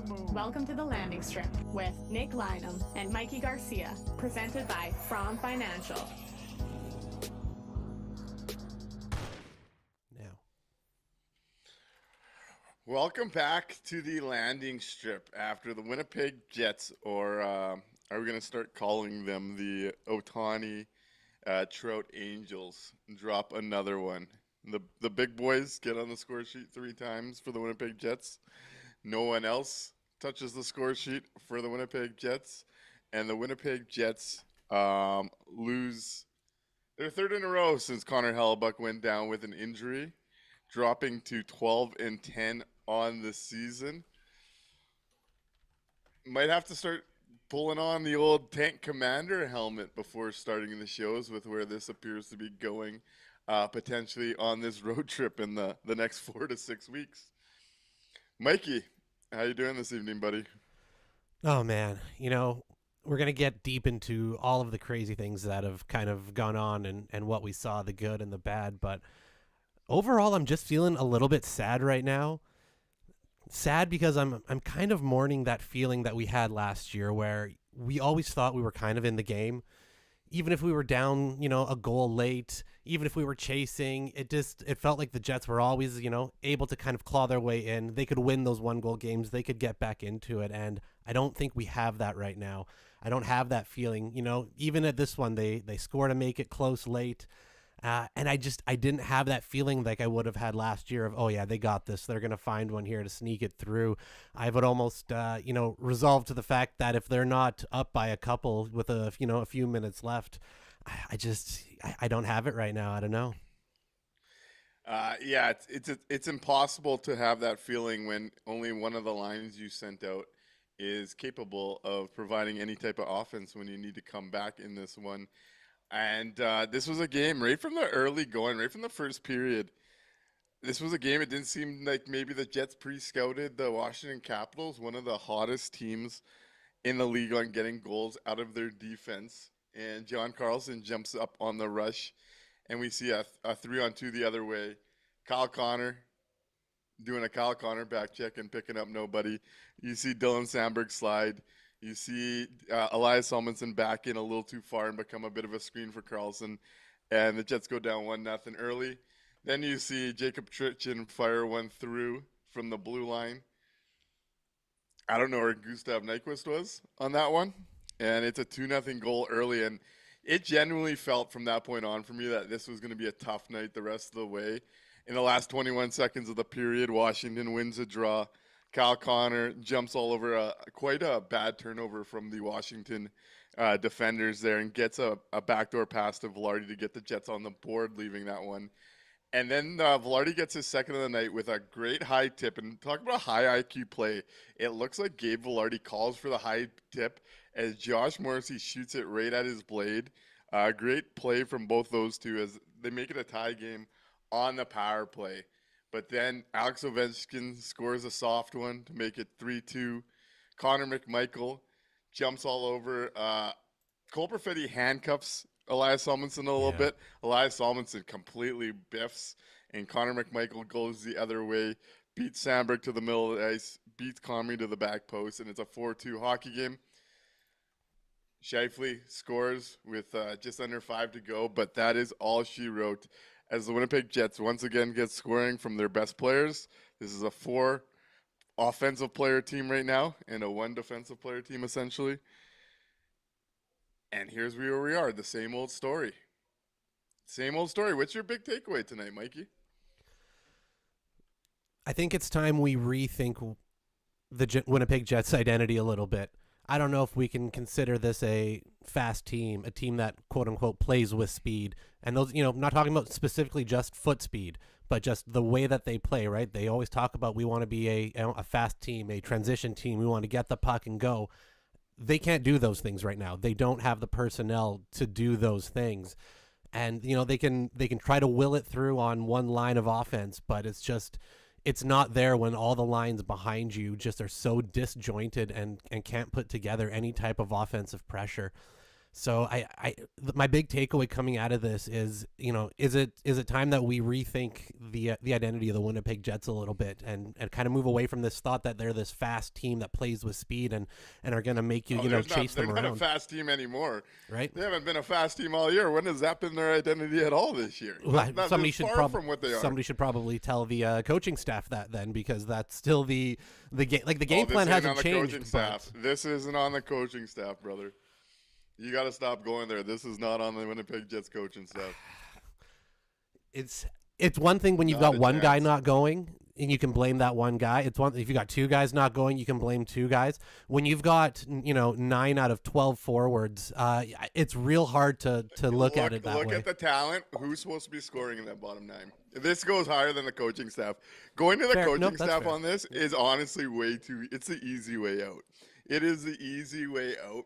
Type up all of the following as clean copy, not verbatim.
Welcome to the Landing Strip with Nick Lynham and Mikey Garcia, presented by From Financial. Now, Welcome back to the Landing Strip after the Winnipeg Jets, or are we going to start calling them the Ohtani Trout Angels, drop another one. The big boys get on the score sheet 3 times for the Winnipeg Jets. No one else touches the score sheet for the Winnipeg Jets. And the Winnipeg Jets lose their third in a row since Connor Hellebuck went down with an injury, dropping to 12-10 on the season. Might have to start pulling on the old Tank Commander helmet before starting the shows with where this appears to be going potentially on this road trip in the next 4 to 6 weeks. Mikey, how you doing this evening, buddy? oh man, we're going to get deep into all of the crazy things that have kind of gone on and what we saw, the good and the bad. But overall, I'm just feeling a little bit sad right now. Sad because I'm kind of mourning that feeling that we had last year where we always thought we were kind of in the game. Even if we were down, a goal late, even if we were chasing, it felt like the Jets were always, able to kind of claw their way in. They could win those 1-goal games. They could get back into it. And I don't think we have that right now. I don't have that feeling. Even at this one, they score to make it close late. And I didn't have that feeling like I would have had last year of, oh yeah, they got this. They're going to find one here to sneak it through. I would almost, resolve to the fact that if they're not up by a couple with a few minutes left, I don't have it right now. I don't know. Yeah, it's impossible to have that feeling when only one of the lines you sent out is capable of providing any type of offense when you need to come back in this one. And this was a game right from the early going, right from the first period. This was a game, it didn't seem like maybe the Jets pre-scouted the Washington Capitals, one of the hottest teams in the league on getting goals out of their defense. And John Carlson jumps up on the rush, and we see a 3-on-2 the other way. Kyle Connor doing a Kyle Connor back check and picking up nobody. You see Dylan Sandberg slide. You see Elias Salmonson back in a little too far and become a bit of a screen for Carlson. And the Jets go down 1-0 early. Then you see Jacob Trichin fire one through from the blue line. I don't know where Gustav Nyquist was on that one. And it's a 2-0 goal early. And it genuinely felt from that point on for me that this was going to be a tough night the rest of the way. In the last 21 seconds of the period, Washington wins a draw. Kyle Connor jumps all over quite a bad turnover from the Washington defenders there and gets a backdoor pass to Velarde to get the Jets on the board, leaving that one. And then Velarde gets his second of the night with a great high tip. And talk about a high IQ play. It looks like Gabe Velarde calls for the high tip as Josh Morrissey shoots it right at his blade. Great play from both those two as they make it a tie game on the power play. But then Alex Ovechkin scores a soft one to make it 3-2. Connor McMichael jumps all over. Cole Perfetti handcuffs Elias Salmonson a little bit. Elias Salmonson completely biffs, and Connor McMichael goes the other way, beats Sandberg to the middle of the ice, beats Comrie to the back post, and it's a 4-2 hockey game. Scheifele scores with just under 5 to go, but that is all she wrote. As the Winnipeg Jets once again get scoring from their best players. This is a 4 offensive player team right now and a 1 defensive player team essentially. And here's where we are, the same old story. Same old story. What's your big takeaway tonight, Mikey? I think it's time we rethink the Winnipeg Jets identity a little bit. I don't know if we can consider this a fast team, a team that quote unquote plays with speed. And those, not talking about specifically just foot speed, but just the way that they play, right? They always talk about we want to be a fast team, a transition team. We want to get the puck and go. They can't do those things right now. They don't have the personnel to do those things. And, they can try to will it through on one line of offense, but it's not there when all the lines behind you just are so disjointed and can't put together any type of offensive pressure. So my big takeaway coming out of this is, is it time that we rethink the identity of the Winnipeg Jets a little bit and kind of move away from this thought that they're this fast team that plays with speed and are going to make you, chase them around. They're not a fast team anymore. Right? They haven't been a fast team all year. When has that been their identity at all this year? Well, somebody should probably tell the coaching staff that then, because that's still the game. Like the game plan hasn't changed. Coaching staff. This isn't on the coaching staff, brother. You got to stop going there. This is not on the Winnipeg Jets coaching staff. It's one thing when you've got one guy not going and you can blame that one guy. It's one if you got two guys not going, you can blame two guys. When you've got 9 out of 12 forwards, it's real hard to look at it that way. Look at the talent. Who's supposed to be scoring in that bottom 9? This goes higher than the coaching staff. Going to the coaching staff on this is honestly way too. It's the easy way out. It is the easy way out.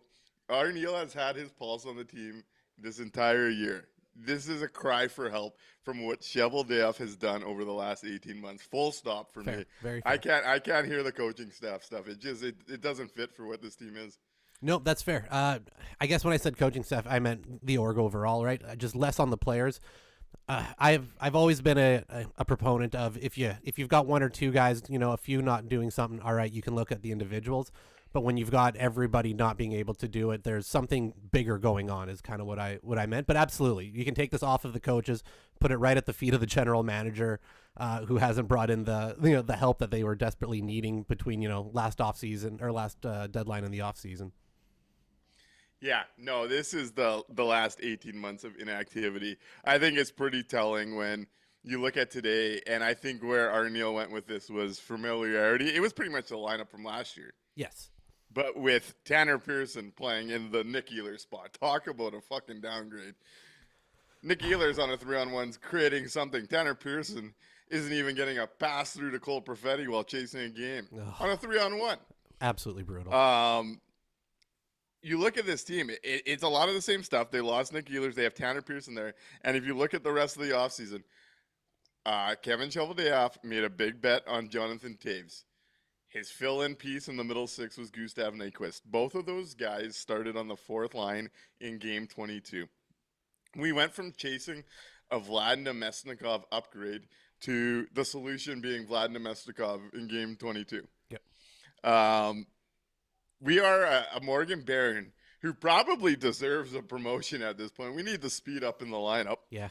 Arniel has had his pulse on the team this entire year. This is a cry for help from what Cheveldayoff has done over the last 18 months. Full stop for me. Very fair. I can't hear the coaching staff stuff. It doesn't fit for what this team is. Nope, that's fair. I guess when I said coaching staff, I meant the org overall, right? Just less on the players. I've always been a proponent of if you've got one or two guys, a few not doing something, all right, you can look at the individuals. But when you've got everybody not being able to do it, there's something bigger going on is kind of what I meant. But absolutely, you can take this off of the coaches, put it right at the feet of the general manager, who hasn't brought in the help that they were desperately needing between last offseason or last deadline in the offseason. Yeah, no, this is the last 18 months of inactivity. I think it's pretty telling when you look at today, and I think where Arniel went with this was familiarity. It was pretty much the lineup from last year. Yes. But with Tanner Pearson playing in the Nick Ehlers spot, talk about a fucking downgrade. Nick Ehlers on a 3-on-1's creating something. Tanner Pearson isn't even getting a pass through to Cole Perfetti while chasing a game on a 3-on-1. Absolutely brutal. You look at this team, it's a lot of the same stuff. They lost Nick Ehlers. They have Tanner Pearson there. And if you look at the rest of the offseason, Kevin Cheveldayoff made a big bet on Jonathan Toews. His fill-in piece in the middle six was Gustav Nyquist. Both of those guys started on the fourth line in Game 22. We went from chasing a Vlad Namestnikov upgrade to the solution being Vlad Namestnikov in Game 22. Yep. We are a Morgan Barron who probably deserves a promotion at this point. We need the speed up in the lineup. Yeah.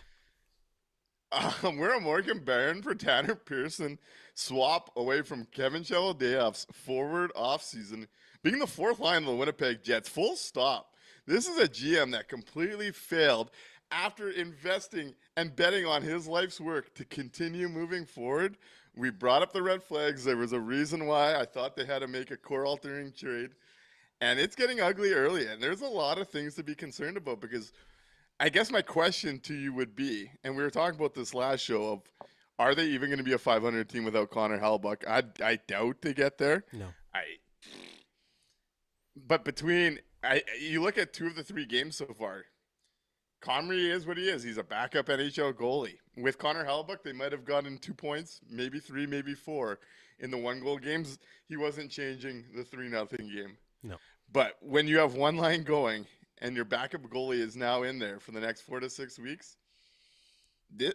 We're a Morgan Barron for Tanner Pearson swap away from Kevin Cheveldayoff's forward offseason being the fourth line of the Winnipeg Jets. Full stop. This is a GM that completely failed after investing and betting on his life's work to continue moving forward. We brought up the red flags. There was a reason why I thought they had to make a core-altering trade. And it's getting ugly early, and there's a lot of things to be concerned about because I guess my question to you would be, and we were talking about this last show, of are they even going to be a 500 team without Connor Hellebuyck? I doubt they get there. No. But you look at 2 of the 3 games so far, Comrie is what he is. He's a backup NHL goalie. With Connor Hellebuyck, they might have gotten 2 points, maybe 3, maybe 4. In the 1-goal games, he wasn't changing the 3-0 game. No. But when you have one line going and your backup goalie is now in there for the next 4 to 6 weeks,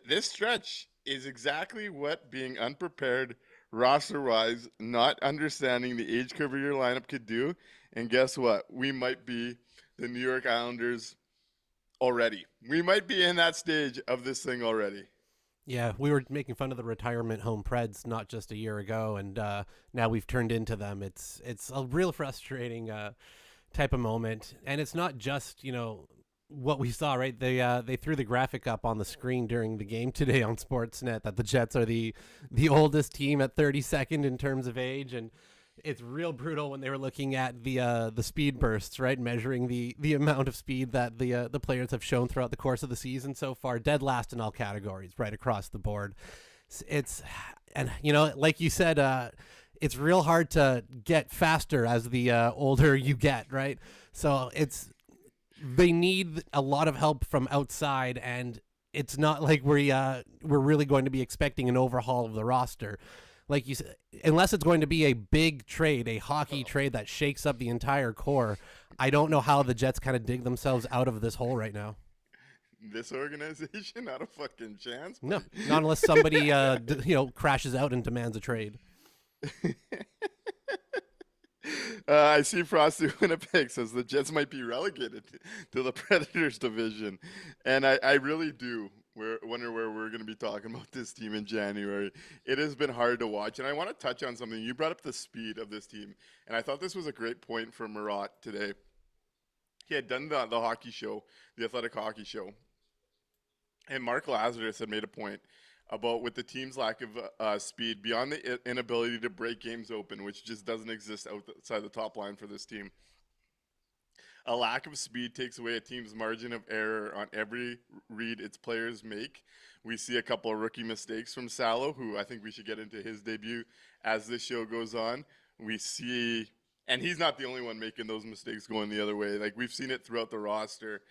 this stretch is exactly what being unprepared, roster-wise, not understanding the age curve of your lineup could do. And guess what? We might be the New York Islanders already. We might be in that stage of this thing already. Yeah, we were making fun of the retirement home Preds not just a year ago, and now we've turned into them. It's a real frustrating type of moment, and it's not just what we saw. Right, they threw the graphic up on the screen during the game today on Sportsnet that the Jets are the oldest team at 32nd in terms of age, and it's real brutal when they were looking at the speed bursts, right? Measuring the amount of speed that the players have shown throughout the course of the season so far, dead last in all categories, right across the board. And like you said, it's real hard to get faster as the older you get, right? So they need a lot of help from outside, and it's not like we're really going to be expecting an overhaul of the roster. like you said, unless it's going to be a big trade, a hockey trade that shakes up the entire core, I don't know how the Jets kind of dig themselves out of this hole right now. This organization, not a fucking chance. No, not unless somebody crashes out and demands a trade. I see Frosty Winnipeg says the Jets might be relegated to the Predators division, and I really do wonder where we're going to be talking about this team in January. It has been hard to watch, and I want to touch on something. You brought up the speed of this team, and I thought this was a great point from Murat today. He had done the hockey show, the athletic hockey show, and Mark Lazarus had made a point about with the team's lack of speed beyond the inability to break games open, which just doesn't exist outside the top line for this team. A lack of speed takes away a team's margin of error on every read its players make. We see a couple of rookie mistakes from Salo, who I think we should get into his debut as this show goes on. We see, and he's not the only one making those mistakes going the other way. Like, we've seen it throughout the roster,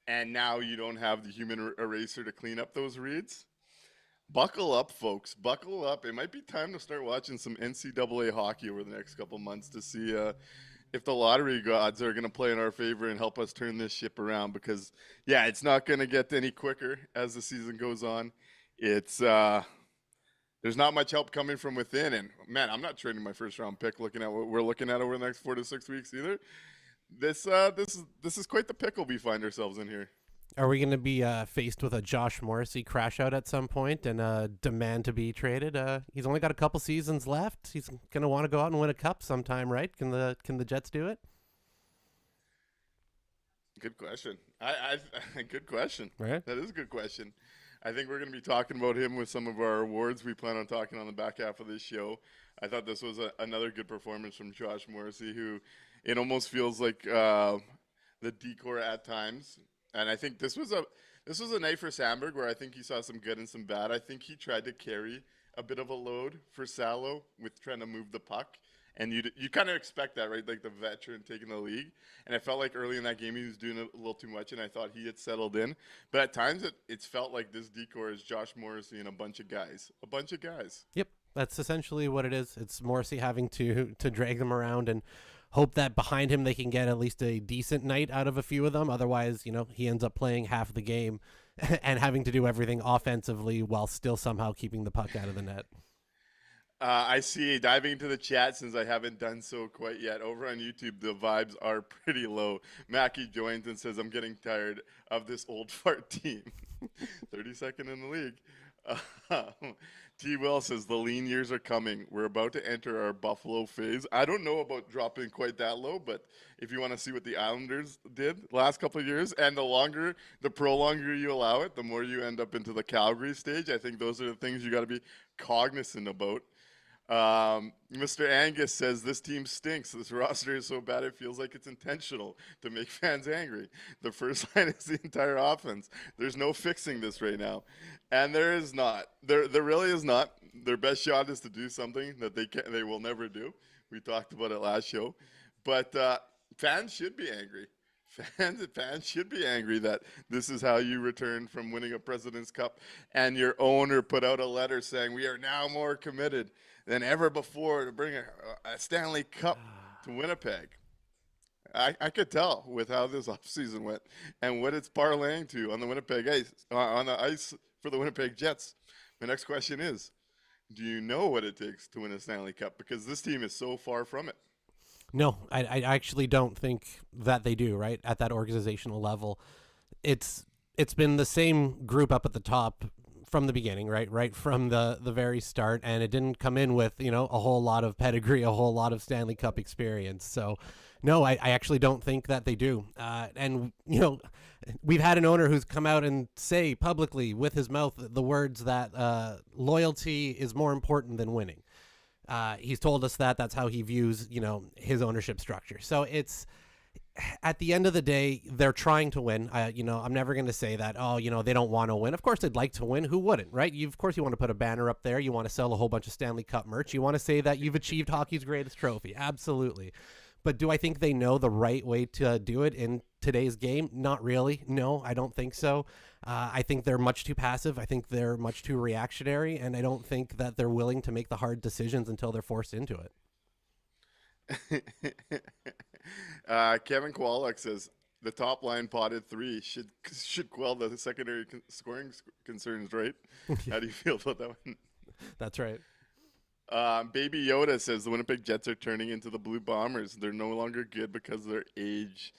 and now you don't have the human eraser to clean up those reads. Buckle up, folks. Buckle up. It might be time to start watching some NCAA hockey over the next couple months to see if the lottery gods are going to play in our favor and help us turn this ship around. Because, yeah, it's not going to get any quicker as the season goes on. It's there's not much help coming from within. And, man, I'm not trading my first-round pick looking at what we're looking at over the next 4 to 6 weeks either. This is quite the pickle we find ourselves in here. Are we going to be faced with a Josh Morrissey crash out at some point and demand to be traded? He's only got a couple seasons left. He's going to want to go out and win a cup sometime, right? Can the Jets do it? Good question. Good question. Right? That is a good question. I think we're going to be talking about him with some of our awards we plan on talking on the back half of this show. I thought this was another good performance from Josh Morrissey, who it almost feels like the decor at times. And I think this was a night for Sandberg where I think he saw some good and some bad. I think he tried to carry a bit of a load for Salo with trying to move the puck. And you kind of expect that, right? Like the veteran taking the league. And I felt like early in that game he was doing a little too much, and I thought he had settled in. But at times it's felt like this decor is Josh Morrissey and a bunch of guys. A bunch of guys. Yep, that's essentially what it is. It's Morrissey having to drag them around and hope that behind him they can get at least a decent night out of a few of them. Otherwise, he ends up playing half the game and having to do everything offensively while still somehow keeping the puck out of the net. I see, diving into the chat since I haven't done so quite yet. Over on YouTube, the vibes are pretty low. Mackie joins and says, I'm getting tired of this old fart team. 32nd in the league. T. Will says, the lean years are coming. We're about to enter our Buffalo phase. I don't know about dropping quite that low, but if you want to see what the Islanders did the last couple of years, and the prolonger you allow it, the more you end up into the Calgary stage. I think those are the things you got to be cognizant about. Mr. Angus says, this team stinks. This roster is so bad it feels like it's intentional to make fans angry. The first line is the entire offense. There's no fixing this right now. And there is not. There really is not. Their best shot is to do something that they will never do. We talked about it last show. But fans should be angry. Fans should be angry that this is how you return from winning a President's Cup, and your owner put out a letter saying we are now more committed than ever before to bring a Stanley Cup to Winnipeg. I could tell with how this offseason went and what it's parlaying to on the Winnipeg ice, on the ice for the Winnipeg Jets. My next question is, do you know what it takes to win a Stanley Cup? Because this team is so far from it. No, I actually don't think that they do, right? At that organizational level. It's been the same group up at the top from the beginning, right from the very start, and it didn't come in with, a whole lot of pedigree, a whole lot of Stanley Cup experience. So, no, I actually don't think that they do. And, we've had an owner who's come out and say publicly with his mouth the words that loyalty is more important than winning. He's told us that that's how he views, his ownership structure. So it's, at the end of the day, they're trying to win. I'm never going to say that, they don't want to win. Of course, they'd like to win. Who wouldn't, right? Of course, you want to put a banner up there. You want to sell a whole bunch of Stanley Cup merch. You want to say that you've achieved hockey's greatest trophy. Absolutely. But do I think they know the right way to do it in today's game? Not really. No, I don't think so. I think they're much too passive. I think they're much too reactionary, and I don't think that they're willing to make the hard decisions until they're forced into it. Kevin Kowalik says the top line potted 3 should quell the secondary scoring concerns, right? How do you feel about that one? That's right. Baby Yoda says the Winnipeg Jets are turning into the Blue Bombers. They're no longer good because of their age.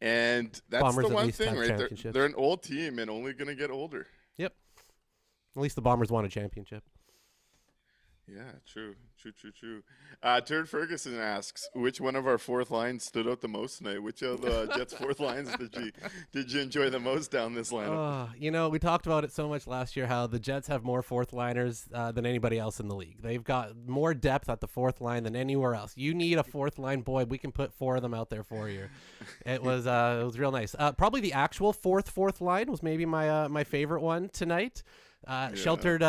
And that's Bombers the at one least thing, have right? championships. They're an old team and only going to get older. Yep. At least the Bombers won a championship. Yeah, true. Turd Ferguson asks, which one of our fourth lines stood out the most tonight? Which of the Jets' fourth lines did you enjoy the most down this lineup? We talked about it so much last year, how the Jets have more fourth liners than anybody else in the league. They've got more depth at the fourth line than anywhere else. You need a fourth line, boy. We can put 4 of them out there for you. It was real nice. Probably the actual fourth line was maybe my favorite one tonight. Sheltered.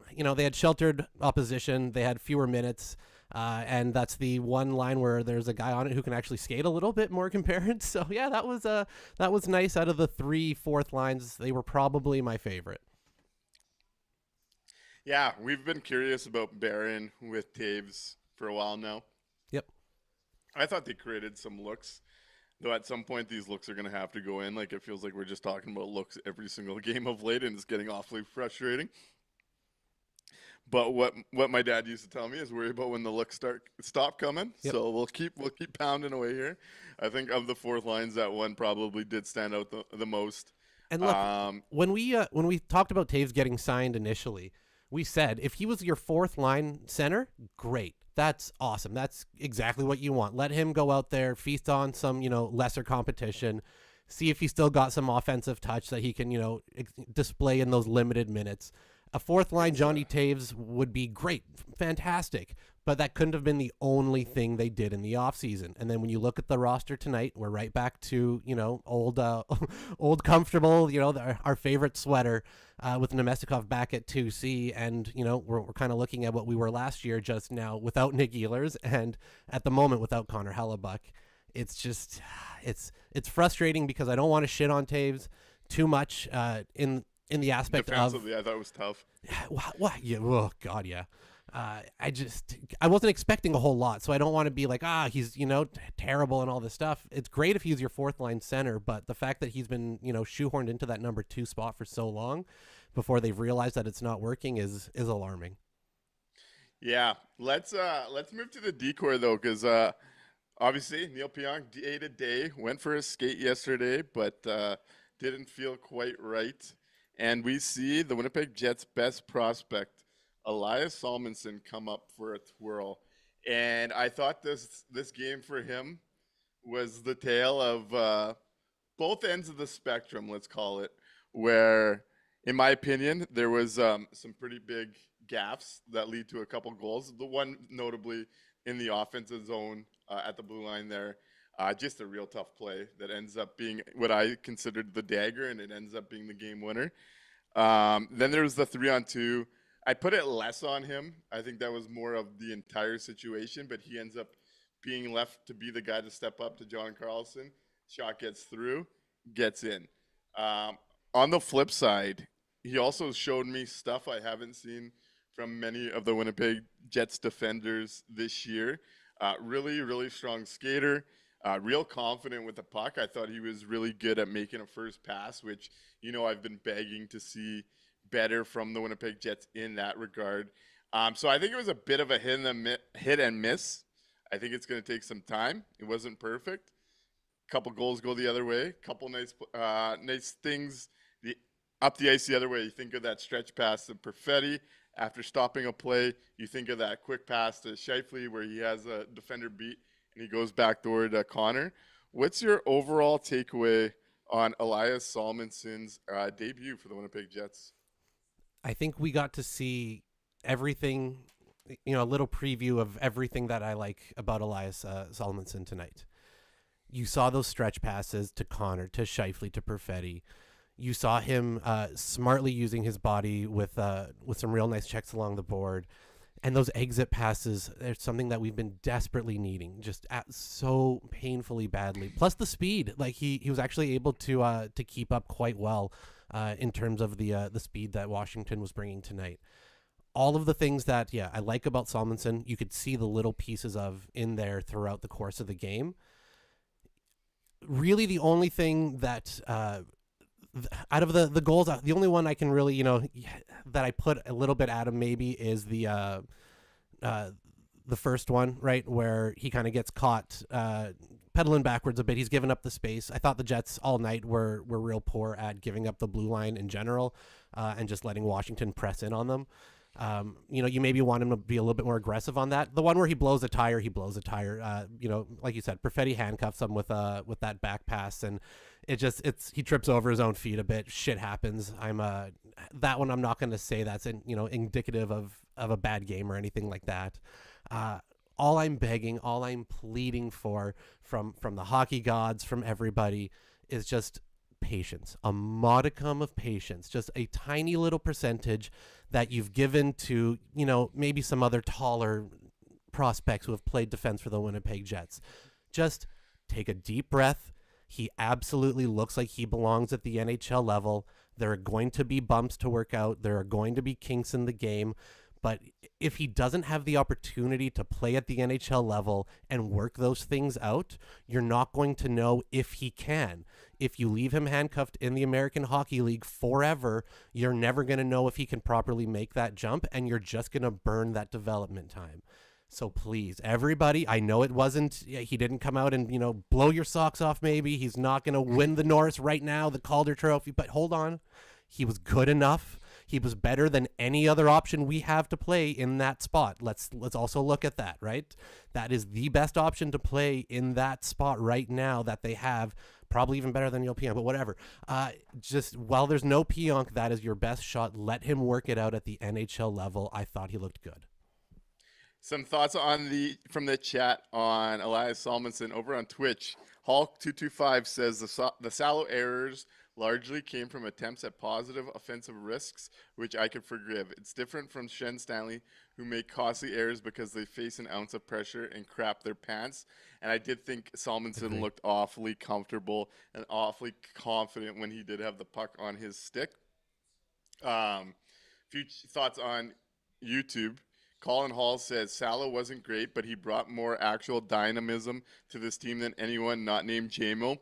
They had sheltered opposition. They had fewer minutes. And that's the one line where there's a guy on it who can actually skate a little bit more compared. So yeah, that was nice. Out of the 3 fourth lines, they were probably my favorite. Yeah, we've been curious about Barron with Taves for a while now. Yep. I thought they created some looks, though at some point these looks are going to have to go in. Like, it feels like we're just talking about looks every single game of late, and it's getting awfully frustrating. But what my dad used to tell me is worry about when the looks stop coming. Yep. So we'll keep pounding away here. I think of the fourth lines, that one probably did stand out the most. And look, when we talked about Taves getting signed initially, we said if he was your fourth line center, great. That's awesome. That's exactly what you want. Let him go out there, feast on some, lesser competition, see if he still got some offensive touch that he can, display in those limited minutes. A fourth line Johnny Taves would be great, fantastic, but that couldn't have been the only thing they did in the offseason. And then when you look at the roster tonight, we're right back to, old comfortable, our favorite sweater with Nemestikov back at 2C. And, we're kind of looking at what we were last year just now without Nick Ehlers and at the moment without Connor Hellebuck. It's just, it's frustrating because I don't want to shit on Taves too much in the aspect defensively, I thought it was tough. What? Yeah. Oh God. Yeah. I wasn't expecting a whole lot, so I don't want to be like, he's terrible and all this stuff. It's great if he's your fourth line center, but the fact that he's been shoehorned into that number 2 spot for so long before they've realized that it's not working is alarming. Yeah. Let's move to the decor though, because obviously Neil Pionk day-to-day went for a skate yesterday, but didn't feel quite right. And we see the Winnipeg Jets' best prospect, Elias Salmonson, come up for a twirl. And I thought this game for him was the tale of both ends of the spectrum, let's call it, where, in my opinion, there was some pretty big gaffes that lead to a couple goals. The one notably in the offensive zone at the blue line there. Just a real tough play that ends up being what I considered the dagger, and it ends up being the game winner. Then there was the 3-on-2. I put it less on him. I think that was more of the entire situation, but he ends up being left to be the guy to step up to John Carlson. Shot gets through, gets in. On the flip side, he also showed me stuff I haven't seen from many of the Winnipeg Jets defenders this year. Really, really strong skater. Real confident with the puck. I thought he was really good at making a first pass, which, I've been begging to see better from the Winnipeg Jets in that regard. So I think it was a bit of a hit and miss. I think it's going to take some time. It wasn't perfect. A couple goals go the other way. A couple nice things up the ice the other way. You think of that stretch pass to Perfetti after stopping a play. You think of that quick pass to Scheifele where he has a defender beat and he goes backdoor to Connor. What's your overall takeaway on Elias Salmonson's debut for the Winnipeg Jets? I think we got to see everything, a little preview of everything that I like about Elias Salmonson tonight. You saw those stretch passes to Connor, to Scheifele, to Perfetti. You saw him smartly using his body with some real nice checks along the board. And those exit passes are something that we've been desperately needing, just so painfully badly. Plus the speed, like he was actually able to keep up quite well in terms of the speed that Washington was bringing tonight. All of the things that I like about Salmonson, you could see the little pieces of in there throughout the course of the game. Really, the only thing that out of the goals, the only one I can really, that I put a little bit at him maybe is the first one, right, where he kind of gets caught pedaling backwards a bit. He's given up the space. I thought the Jets all night were real poor at giving up the blue line in general and just letting Washington press in on them. You maybe want him to be a little bit more aggressive on that. The one where he blows a tire, like you said, Perfetti handcuffs him with that back pass, and he trips over his own feet a bit. Shit happens. That one I'm not going to say that's indicative of a bad game or anything like that. All I'm begging, all I'm pleading for from the hockey gods, from everybody, is just patience, a modicum of patience, just a tiny little percentage that you've given to, maybe some other taller prospects who have played defense for the Winnipeg Jets. Just take a deep breath. He absolutely looks like he belongs at the NHL level. There are going to be bumps to work out. There are going to be kinks in the game. But if he doesn't have the opportunity to play at the NHL level and work those things out, you're not going to know if he can. If you leave him handcuffed in the American Hockey League forever, you're never going to know if he can properly make that jump, and you're just going to burn that development time. So please, everybody, I know he didn't come out and, blow your socks off maybe. He's not going to win the Norris right now, the Calder Trophy, but hold on. He was good enough. He was better than any other option we have to play in that spot. Let's also look at that, right? That is the best option to play in that spot right now that they have, probably even better than Neil Pionk, but whatever. Just while there's no Pionk, that is your best shot. Let him work it out at the NHL level. I thought he looked good. Some thoughts from the chat on Elias Salmonson over on Twitch. Hulk225 says the Salo errors largely came from attempts at positive offensive risks, which I could forgive. It's different from Shen Stanley, who make costly errors because they face an ounce of pressure and crap their pants. And I did think Salmonson looked awfully comfortable and awfully confident when he did have the puck on his stick. Few thoughts on YouTube. Colin Hall says Salo wasn't great, but he brought more actual dynamism to this team than anyone not named JMO.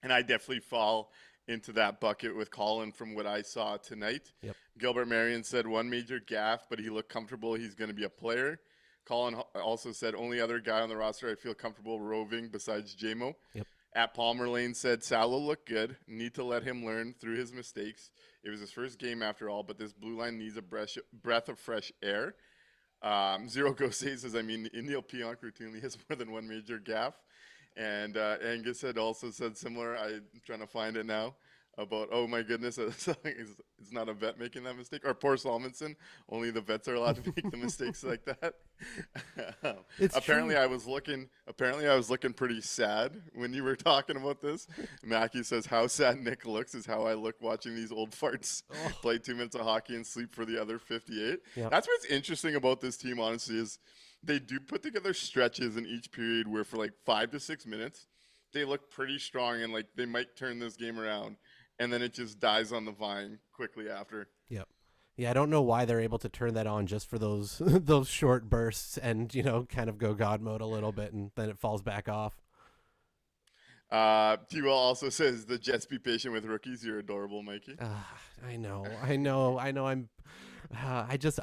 And I definitely fall into that bucket with Colin from what I saw tonight. Yep. Gilbert Marion said one major gaffe, but he looked comfortable. He's going to be a player. Colin also said only other guy on the roster I feel comfortable roving besides JMO. Yep. At Palmer Lane said Salo looked good. Need to let him learn through his mistakes. It was his first game after all, but this blue line needs a breath of fresh air. Zero Go says, Neil Pionk routinely has more than one major gaffe. And Angus had also said similar. I'm trying to find it now. About, oh my goodness, it's not a vet making that mistake. Or poor Salmonson, only the vets are allowed to make the mistakes like that. Apparently I was looking pretty sad when you were talking about this. Mackie says how sad Nik looks is how I look watching these old farts play 2 minutes of hockey and sleep for the other 58. Yep. That's what's interesting about this team, honestly, is they do put together stretches in each period where for like 5 to 6 minutes, they look pretty strong and like they might turn this game around. And then it just dies on the vine quickly after. Yep. Yeah, I don't know why they're able to turn that on just for those those short bursts and, kind of go God mode a little bit, and then it falls back off. T-Will also says, the Jets be patient with rookies. You're adorable, Mikey. I know. I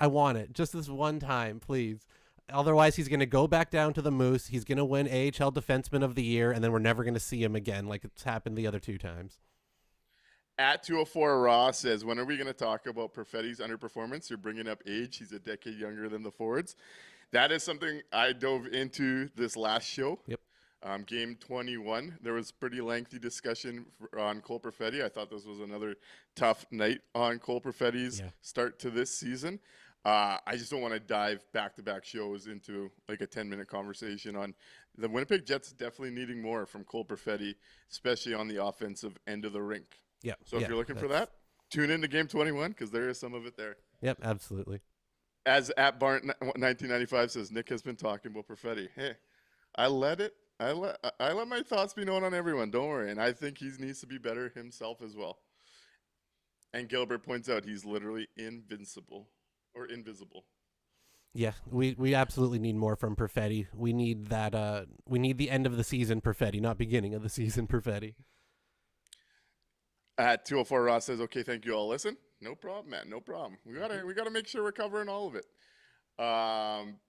want it. Just this one time, please. Otherwise, he's going to go back down to the Moose. He's going to win AHL Defenseman of the Year, and then we're never going to see him again like it's happened the other 2 times. At 204 Raw says, when are we going to talk about Perfetti's underperformance? You're bringing up age. He's a decade younger than the forwards. That is something I dove into this last show. Yep. Game 21. There was pretty lengthy discussion on Cole Perfetti. I thought this was another tough night on Cole Perfetti's start to this season. I just don't want to dive back-to-back shows into like a 10-minute conversation on the Winnipeg Jets definitely needing more from Cole Perfetti, especially on the offensive end of the rink. Yeah. So if you're looking for that, tune into Game 21 because there is some of it there. Yep, absolutely. As at Barn 1995 says, Nick has been talking about Perfetti. Hey, I let it. I let my thoughts be known on everyone. Don't worry. And I think he needs to be better himself as well. And Gilbert points out he's literally invincible or invisible. Yeah, we absolutely need more from Perfetti. We need that. We need the end of the season Perfetti, not beginning of the season Perfetti. At 204 Ross says, "Okay, thank you all. Listen, no problem, man. No problem. We gotta make sure we're covering all of it. Um,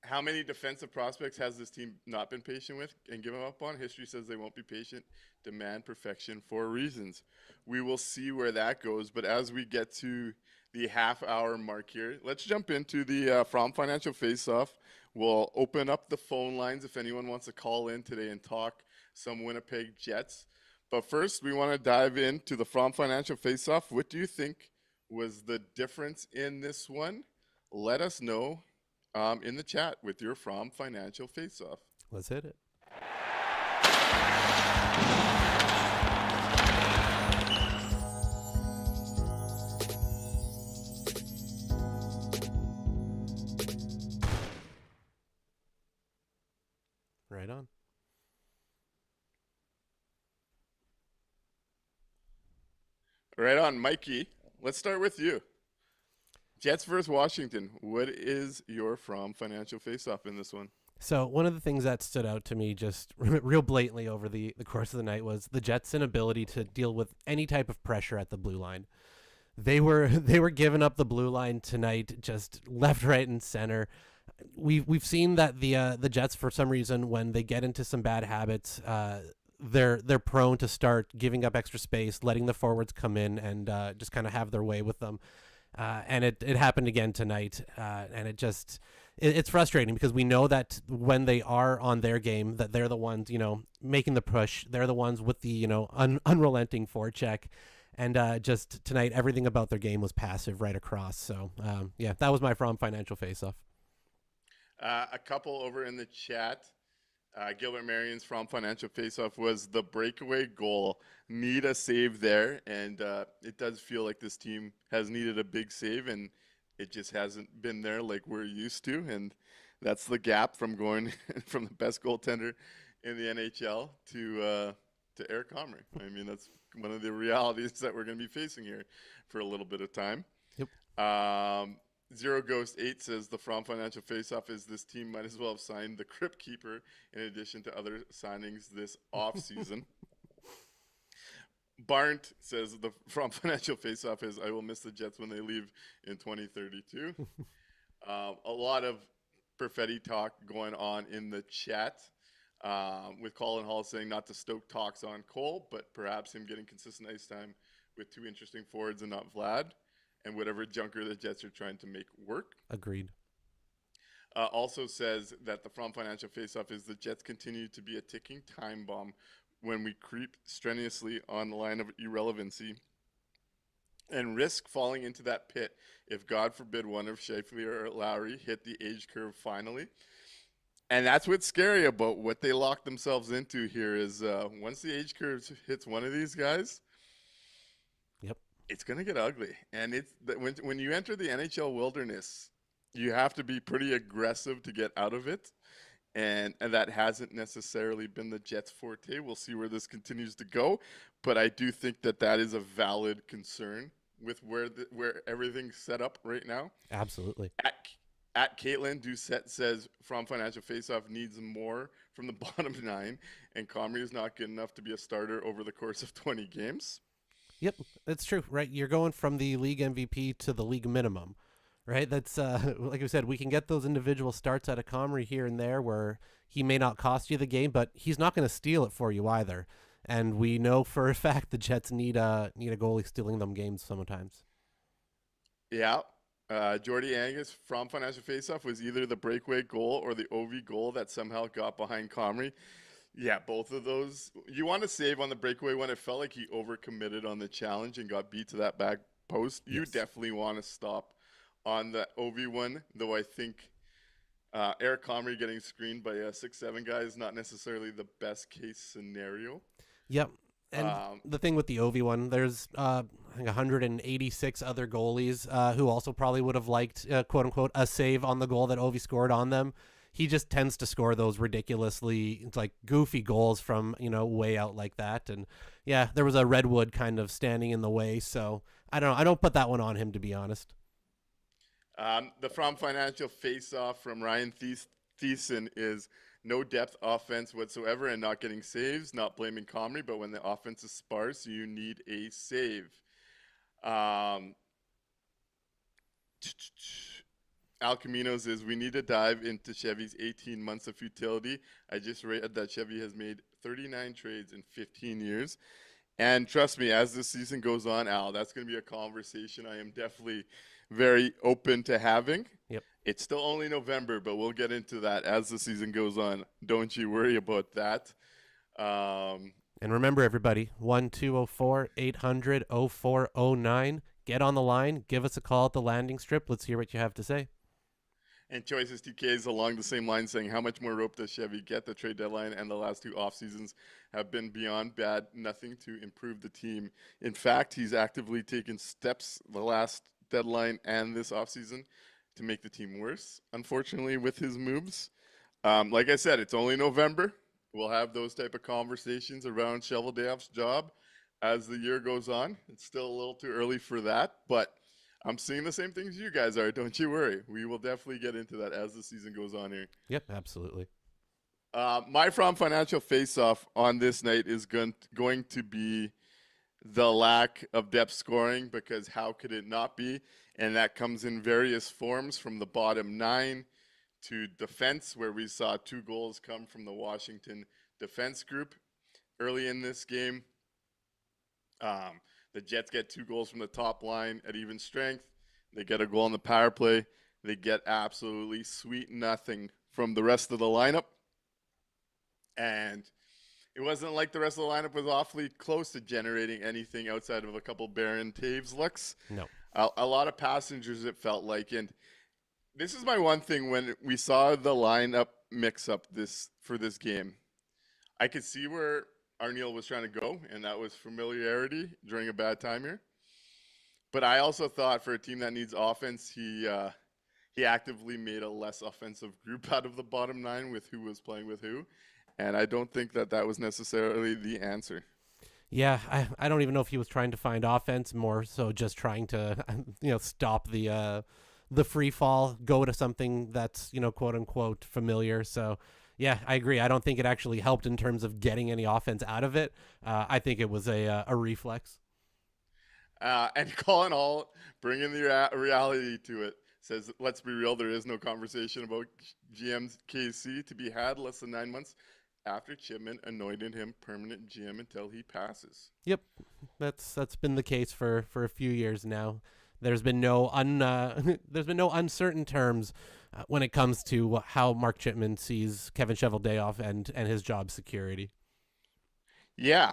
how many defensive prospects has this team not been patient with and given up on? History says they won't be patient, demand perfection for reasons. We will see where that goes. But as we get to the half-hour mark here, let's jump into the From Financial Faceoff. We'll open up the phone lines if anyone wants to call in today and talk some Winnipeg Jets. But first, we want to dive into the From Financial Faceoff. What do you think was the difference in this one? Let us know in the chat with your From Financial Faceoff. Let's hit it. Right on. Right on, Mikey. Let's start with you. Jets versus Washington. What is your From Financial Faceoff in this one? So one of the things that stood out to me just real blatantly over the course of the night was the Jets' inability to deal with any type of pressure at the blue line. They were giving up the blue line tonight, just left, right, and center. We've seen that the Jets, for some reason, when they get into some bad habits, they're prone to start giving up extra space, letting the forwards come in and just kind of have their way with them. And it happened again tonight, and it's frustrating because we know that when they are on their game, that they're the ones, making the push. They're the ones with the, unrelenting forecheck. And just tonight, everything about their game was passive right across. So, yeah, that was my From Financial Faceoff. A couple over in the chat. Gilbert Marion's From Financial Faceoff was the breakaway goal. Need a save there, and it does feel like this team has needed a big save, and it just hasn't been there like we're used to, and that's the gap from going from the best goaltender in the NHL to Eric Comrie. I mean, that's one of the realities that we're going to be facing here for a little bit of time. Yep. Zero Ghost 8 says the From Financial Faceoff is this team might as well have signed the Crypt Keeper in addition to other signings this offseason. Barnt says the From Financial Faceoff is I will miss the Jets when they leave in 2032. A lot of Perfetti talk going on in the chat with Colin Hall saying not to stoke talks on Cole, but perhaps him getting consistent ice time with two interesting forwards and not Vlad. And whatever junker the Jets are trying to make work. Agreed. Also says that the From Financial Faceoff is the Jets continue to be a ticking time bomb when we creep strenuously on the line of irrelevancy and risk falling into that pit if, God forbid, one of Scheifele or Lowry hit the age curve finally. And that's what's scary about what they locked themselves into here is once the age curve hits one of these guys, it's going to get ugly. And it's when you enter the NHL wilderness, you have to be pretty aggressive to get out of it. And that hasn't necessarily been the Jets' forte. We'll see where this continues to go. But I do think that is a valid concern with where everything's set up right now. Absolutely. At Caitlin Doucette says From Financial Faceoff needs more from the bottom nine, and Comrie is not good enough to be a starter over the course of 20 games. Yep, that's true, right? You're going from the league MVP to the league minimum, right? That's, like I said, we can get those individual starts out of Comrie here and there where he may not cost you the game, but he's not going to steal it for you either. And we know for a fact the Jets need a goalie stealing them games sometimes. Yeah. Jordy Angus From Financial Faceoff was either the breakaway goal or the OV goal that somehow got behind Comrie. Yeah, both of those. You want to save on the breakaway one. It felt like he overcommitted on the challenge and got beat to that back post. You definitely want to stop on the OV one, though I think Eric Comrie getting screened by a 6'7" guy is not necessarily the best case scenario. Yep. And Um, the thing with the Ovi one, there's I think 186 other goalies who also probably would have liked quote unquote a save on the goal that Ovi scored on them. He just tends to score those ridiculously, it's like goofy goals from way out like that. And yeah, there was a redwood kind of standing in the way, so I don't know. I don't put that one on him, to be honest. the From Financial face-off from Ryan Thiessen is no depth offense whatsoever and not getting saves, not blaming Comrie, but when the offense is sparse, you need a save. Um, Al Caminos is, we need to dive into Chevy's 18 months of futility. I just read that Chevy has made 39 trades in 15 years. And trust me, as this season goes on, Al, that's going to be a conversation I am definitely very open to having. Yep. It's still only November, but we'll get into that as the season goes on. Don't you worry about that. And remember, everybody, 1-204-800-0409. Get on the line. Give us a call at the landing strip. Let's hear what you have to say. And Choices TK is along the same line saying, how much more rope does Chevy get? The trade deadline and the last two off seasons have been beyond bad. Nothing to improve the team. In fact, he's actively taken steps the last deadline and this off season to make the team worse, unfortunately, with his moves. Like I said, it's only November. We'll have those type of conversations around Cheveldayoff's job as the year goes on. It's still a little too early for that, but I'm seeing the same things you guys are. Don't you worry. We will definitely get into that as the season goes on here. Yep, absolutely. My From Financial face-off on this night is going to be the lack of depth scoring, because how could it not be? And that comes in various forms, from the bottom nine to defense, where we saw 2 goals come from the Washington defense group early in this game. The Jets get 2 goals from the top line at even strength. They get a goal on the power play. They get absolutely sweet nothing from the rest of the lineup. And it wasn't like the rest of the lineup was awfully close to generating anything outside of a couple Baron Taves looks. No. A lot of passengers, it felt like. And this is my one thing when we saw the lineup mix up for this game. I could see where Arniel was trying to go, and that was familiarity during a bad time here. But I also thought, for a team that needs offense, he actively made a less offensive group out of the bottom nine with who was playing with who. And I don't think that was necessarily the answer. Yeah, I don't even know if he was trying to find offense, more so just trying to stop the free fall, go to something that's quote unquote familiar. So yeah, I agree. I don't think it actually helped in terms of getting any offense out of it. I think it was a reflex. And Colin Hall, bringing the reality to it, says, let's be real, there is no conversation about GM's KC to be had less than 9 months after Chipman anointed him permanent GM until he passes. Yep, that's been the case for a few years now. There's been no uncertain terms when it comes to how Mark Chipman sees Kevin Cheveldayoff and his job security. Yeah,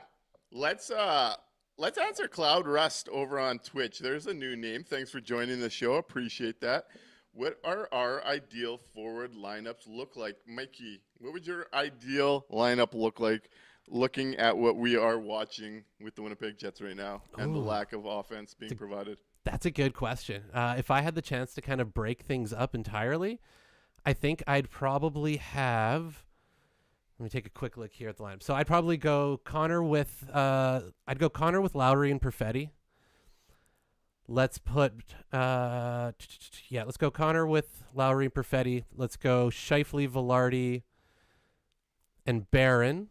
let's answer Cloud Rust over on Twitch. There's a new name. Thanks for joining the show. Appreciate that. What are our ideal forward lineups look like? Mikey, what would your ideal lineup look like looking at what we are watching with the Winnipeg Jets right now and the lack of offense being provided? That's a good question. If I had the chance to kind of break things up entirely, I think I'd probably have... Let me take a quick look here at the lineup. So I'd probably go Connor with Lowry and Perfetti. Let's put let's go Connor with Lowry and Perfetti. Let's go Scheifele, Velarde, and Barron,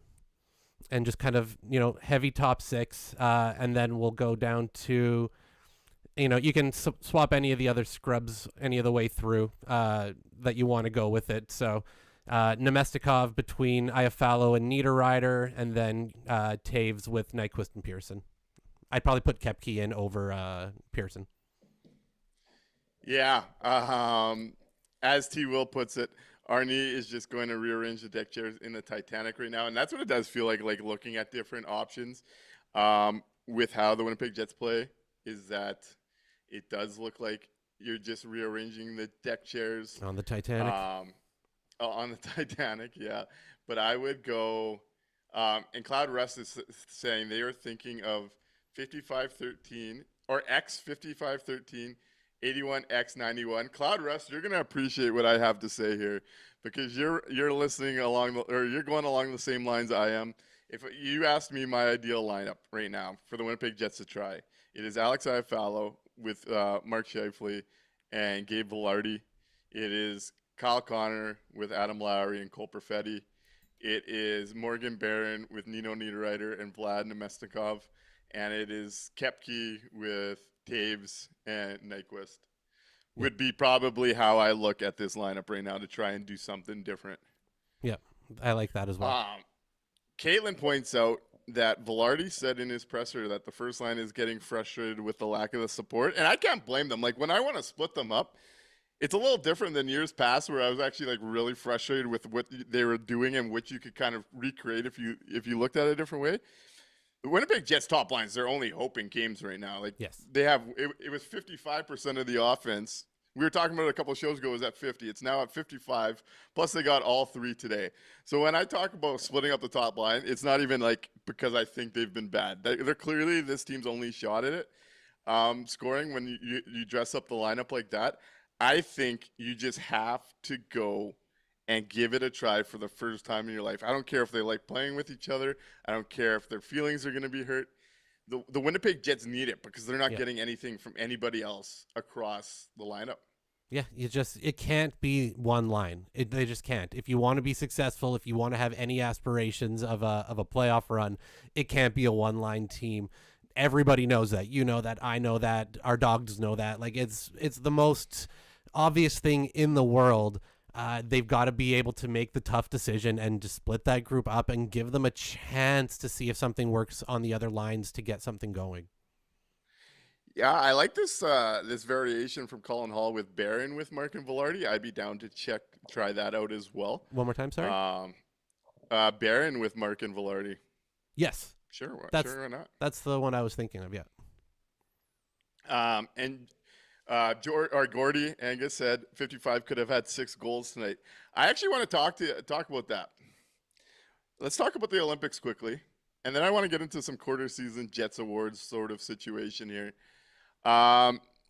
and just kind of heavy top six, and then we'll go down to you can swap any of the other scrubs any of the way through that you want to go with it. So Nemestikov between Iafallo and Niederreiter, and then Taves with Nyquist and Pearson. I'd probably put Koepke in over Pearson. Yeah. As T. Will puts it, Arnie is just going to rearrange the deck chairs in the Titanic right now. And that's what it does feel like looking at different options with how the Winnipeg Jets play, is that it does look like you're just rearranging the deck chairs. On the Titanic? On the Titanic, yeah. But I would go And Cloud Rust is saying they are thinking of 5513 or X 5513, 81X91. Cloud Rust, you're gonna appreciate what I have to say here because you're listening along or you're going along the same lines I am. If you asked me my ideal lineup right now for the Winnipeg Jets to try, it is Alex Iafallo with Mark Scheifele and Gabe Vilardi. It is Kyle Connor with Adam Lowry and Cole Perfetti. It is Morgan Barron with Nino Niederreiter and Vlad Nemestikov. And it is Kepke with Taves and Nyquist. Would be probably how I look at this lineup right now to try and do something different. Yeah, I like that as well. Caitlin points out that Vilardi said in his presser that the first line is getting frustrated with the lack of the support. And I can't blame them. Like, when I want to split them up, it's a little different than years past where I was actually like really frustrated with what they were doing and which you could kind of recreate if you looked at it a different way. The Winnipeg Jets top lines, they're only hoping games right now. Like, yes, they have it was 55% of the offense. We were talking about it a couple of shows ago, it was at 50. It's now at 55. Plus, they got all three today. So when I talk about splitting up the top line, it's not even like because I think they've been bad. They're clearly this team's only shot at it. Scoring when you dress up the lineup like that, I think you just have to go and give it a try for the first time in your life. I don't care if they like playing with each other. I don't care if their feelings are going to be hurt. The Winnipeg Jets need it because they're not getting anything from anybody else across the lineup. Yeah, it can't be one line. They just can't. If you want to be successful, if you want to have any aspirations of a playoff run, it can't be a one line team. Everybody knows that. You know that. I know that. Our dogs know that. Like, it's the most obvious thing in the world. They've got to be able to make the tough decision and just split that group up and give them a chance to see if something works on the other lines to get something going. Yeah, I like this this variation from Colin Hall with Barron with Mark and Vilardi. I'd be down to try that out as well. One more time, sorry. Barron with Mark and Velarde. Yes. Sure, sure or not. That's the one I was thinking of, yeah. And Gordy Angus said 55 could have had 6 goals tonight. I actually want to talk about that. Let's talk about the Olympics quickly, and then I want to get into some quarter season Jets awards sort of situation here.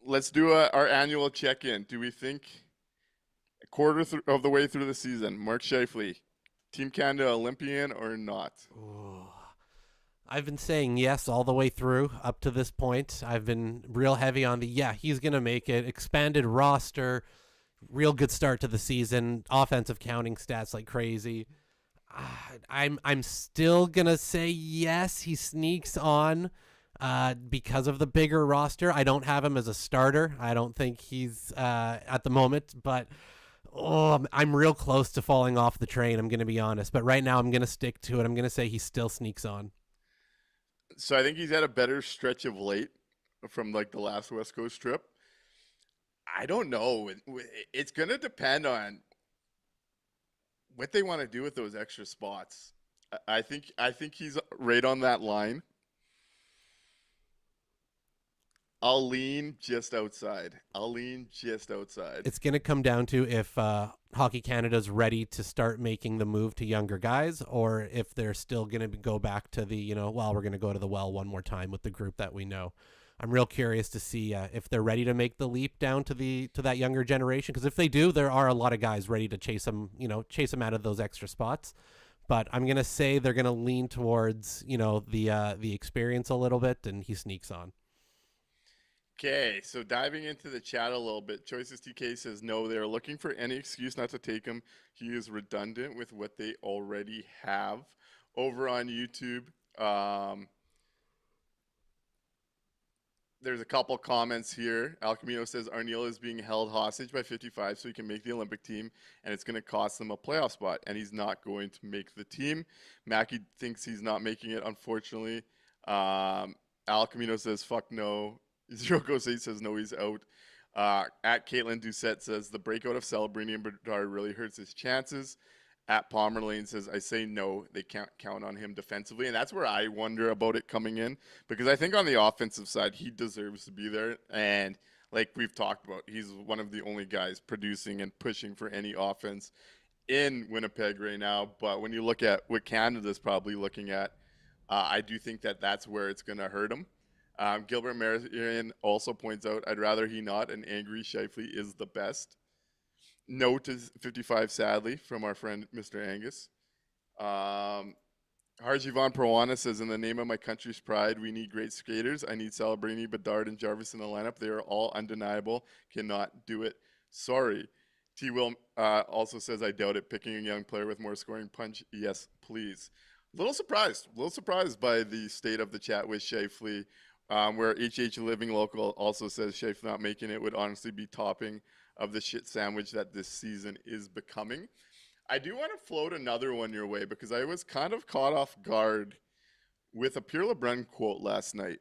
Let's do our annual check-in. Do we think a quarter of the way through the season, Mark Scheifele, Team Canada Olympian or not? Ooh. I've been saying yes all the way through up to this point. I've been real heavy on he's going to make it. Expanded roster, real good start to the season, offensive counting stats like crazy. I'm still going to say yes, he sneaks on because of the bigger roster. I don't have him as a starter. I don't think he's at the moment, but I'm real close to falling off the train, I'm going to be honest. But right now I'm going to stick to it. I'm going to say he still sneaks on. So I think he's had a better stretch of late from like the last West Coast trip. I don't know. It's going to depend on what they want to do with those extra spots. I think he's right on that line. I'll lean just outside. It's going to come down to if Hockey Canada's ready to start making the move to younger guys, or if they're still going to go back to the, we're going to go to the well one more time with the group that we know. I'm real curious to see if they're ready to make the leap down to that younger generation. Because if they do, there are a lot of guys ready to chase them out of those extra spots. But I'm going to say they're going to lean towards, the experience a little bit, and he sneaks on. Okay, so diving into the chat a little bit, Choices TK says, no, they're looking for any excuse not to take him. He is redundant with what they already have. Over on YouTube, there's a couple comments here. Al Camino says, Arniel is being held hostage by 55 so he can make the Olympic team, and it's going to cost them a playoff spot, and he's not going to make the team. Mackie thinks he's not making it, unfortunately. Al Camino says, fuck no. Zero Goes 8 says no, he's out. At Caitlin Doucette says the breakout of Celebrini and Bedard really hurts his chances. At Palmer Lane says, I say no, they can't count on him defensively. And that's where I wonder about it coming in, because I think on the offensive side, he deserves to be there. And like we've talked about, he's one of the only guys producing and pushing for any offense in Winnipeg right now. But when you look at what Canada's probably looking at, I do think that that's where it's going to hurt him. Gilbert Marion also points out, I'd rather he not. An angry Shifley is the best. Note is 55, sadly, from our friend Mr. Angus. Harji Von Perwana says, in the name of my country's pride, we need great skaters. I need Celebrini, Bedard, and Jarvis in the lineup. They are all undeniable. Cannot do it. Sorry. T. Will also says, I doubt it. Picking a young player with more scoring punch. Yes, please. A little surprised by the state of the chat with Shifley, where HH Living Local also says Shifley not making it would honestly be topping of the shit sandwich that this season is becoming. I do want to float another one your way because I was kind of caught off guard with a Pierre LeBrun quote last night.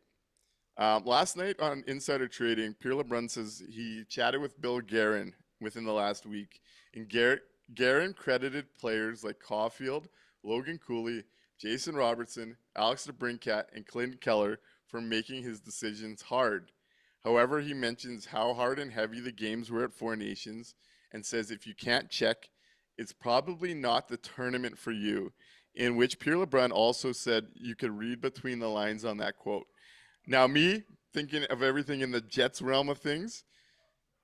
Last night on Insider Trading, Pierre LeBrun says he chatted with Bill Guerin within the last week, and Guerin credited players like Caulfield, Logan Cooley, Jason Robertson, Alex DeBrincat, and Clinton Keller for making his decisions hard. However, he mentions how hard and heavy the games were at Four Nations and says if you can't check, it's probably not the tournament for you, in which Pierre LeBrun also said you could read between the lines on that quote. Now, me, thinking of everything in the Jets realm of things,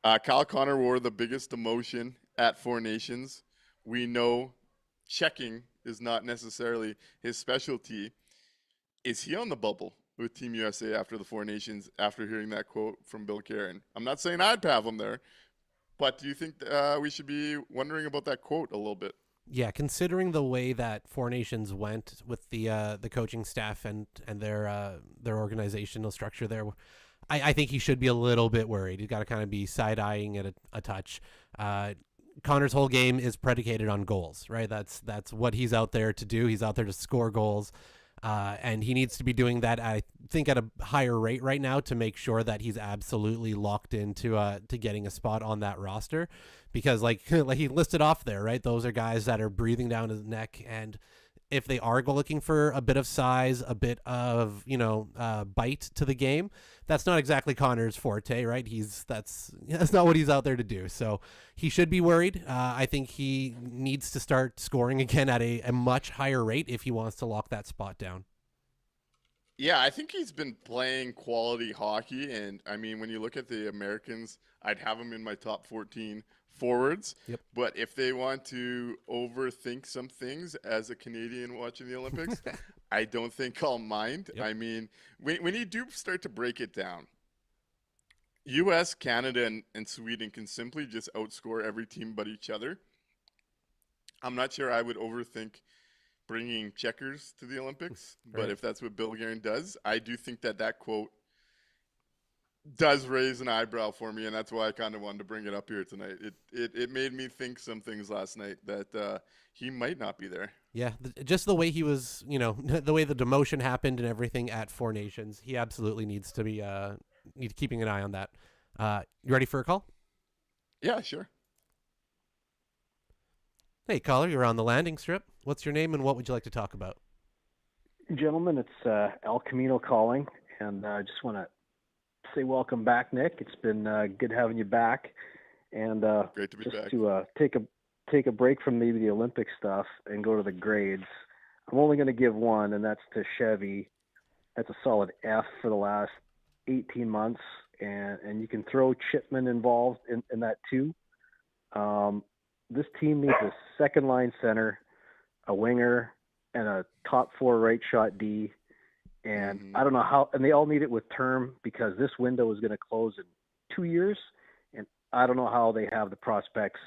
Kyle Connor wore the biggest emotion at Four Nations. We know checking is not necessarily his specialty. Is he on the bubble with Team USA after the Four Nations after hearing that quote from Bill Guerin? I'm not saying I'd have him there, but do you think we should be wondering about that quote a little bit? Yeah, considering the way that Four Nations went with the coaching staff and their organizational structure there, I think he should be a little bit worried. He's got to kind of be side-eyeing it a touch. Connor's whole game is predicated on goals, right? That's what he's out there to do. He's out there to score goals. And he needs to be doing that, I think, at a higher rate right now to make sure that he's absolutely locked into to getting a spot on that roster, because like he listed off there, right? Those are guys that are breathing down his neck, and if they are looking for a bit of size, a bit of bite to the game, that's not exactly Connor's forte, right? That's not what he's out there to do. So he should be worried. I think he needs to start scoring again at a much higher rate if he wants to lock that spot down. Yeah, I think he's been playing quality hockey, and I mean, when you look at the Americans, I'd have him in my top 14 forwards. Yep. But if they want to overthink some things as a Canadian watching the Olympics, I don't think I'll mind. Yep. I mean, when you do start to break it down, U.S., Canada, and Sweden can simply just outscore every team but each other. I'm not sure I would overthink bringing checkers to the Olympics, but Right. if that's what Bill Guerin does, I do think that quote does raise an eyebrow for me, and that's why I kind of wanted to bring it up here tonight. It made me think some things last night that he might not be there. Yeah, just the way he was, the way the demotion happened and everything at Four Nations, he absolutely needs to be keeping an eye on that. You ready for a call? Yeah, sure. Hey, caller, you're on the landing strip. What's your name and what would you like to talk about? Gentlemen, it's El Camino calling, and I just want to say welcome back, Nick. It's been good having you back, and Great to be just back. to take a break from maybe the Olympic stuff and go to the grades. I'm only going to give one, and that's to Chevy. That's a solid F for the last 18 months, and you can throw Chipman involved in that too. This team needs a second line center, a winger, and a top four right shot D. And I don't know how, and they all need it with term because this window is going to close in 2 years. And I don't know how they have the prospects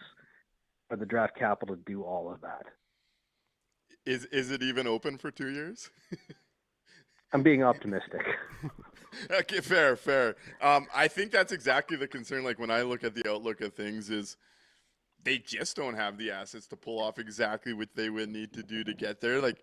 or the draft capital to do all of that. Is it even open for 2 years? I'm being optimistic. Okay, fair. I think that's exactly the concern. Like when I look at the outlook of things is they just don't have the assets to pull off exactly what they would need to do to get there. Like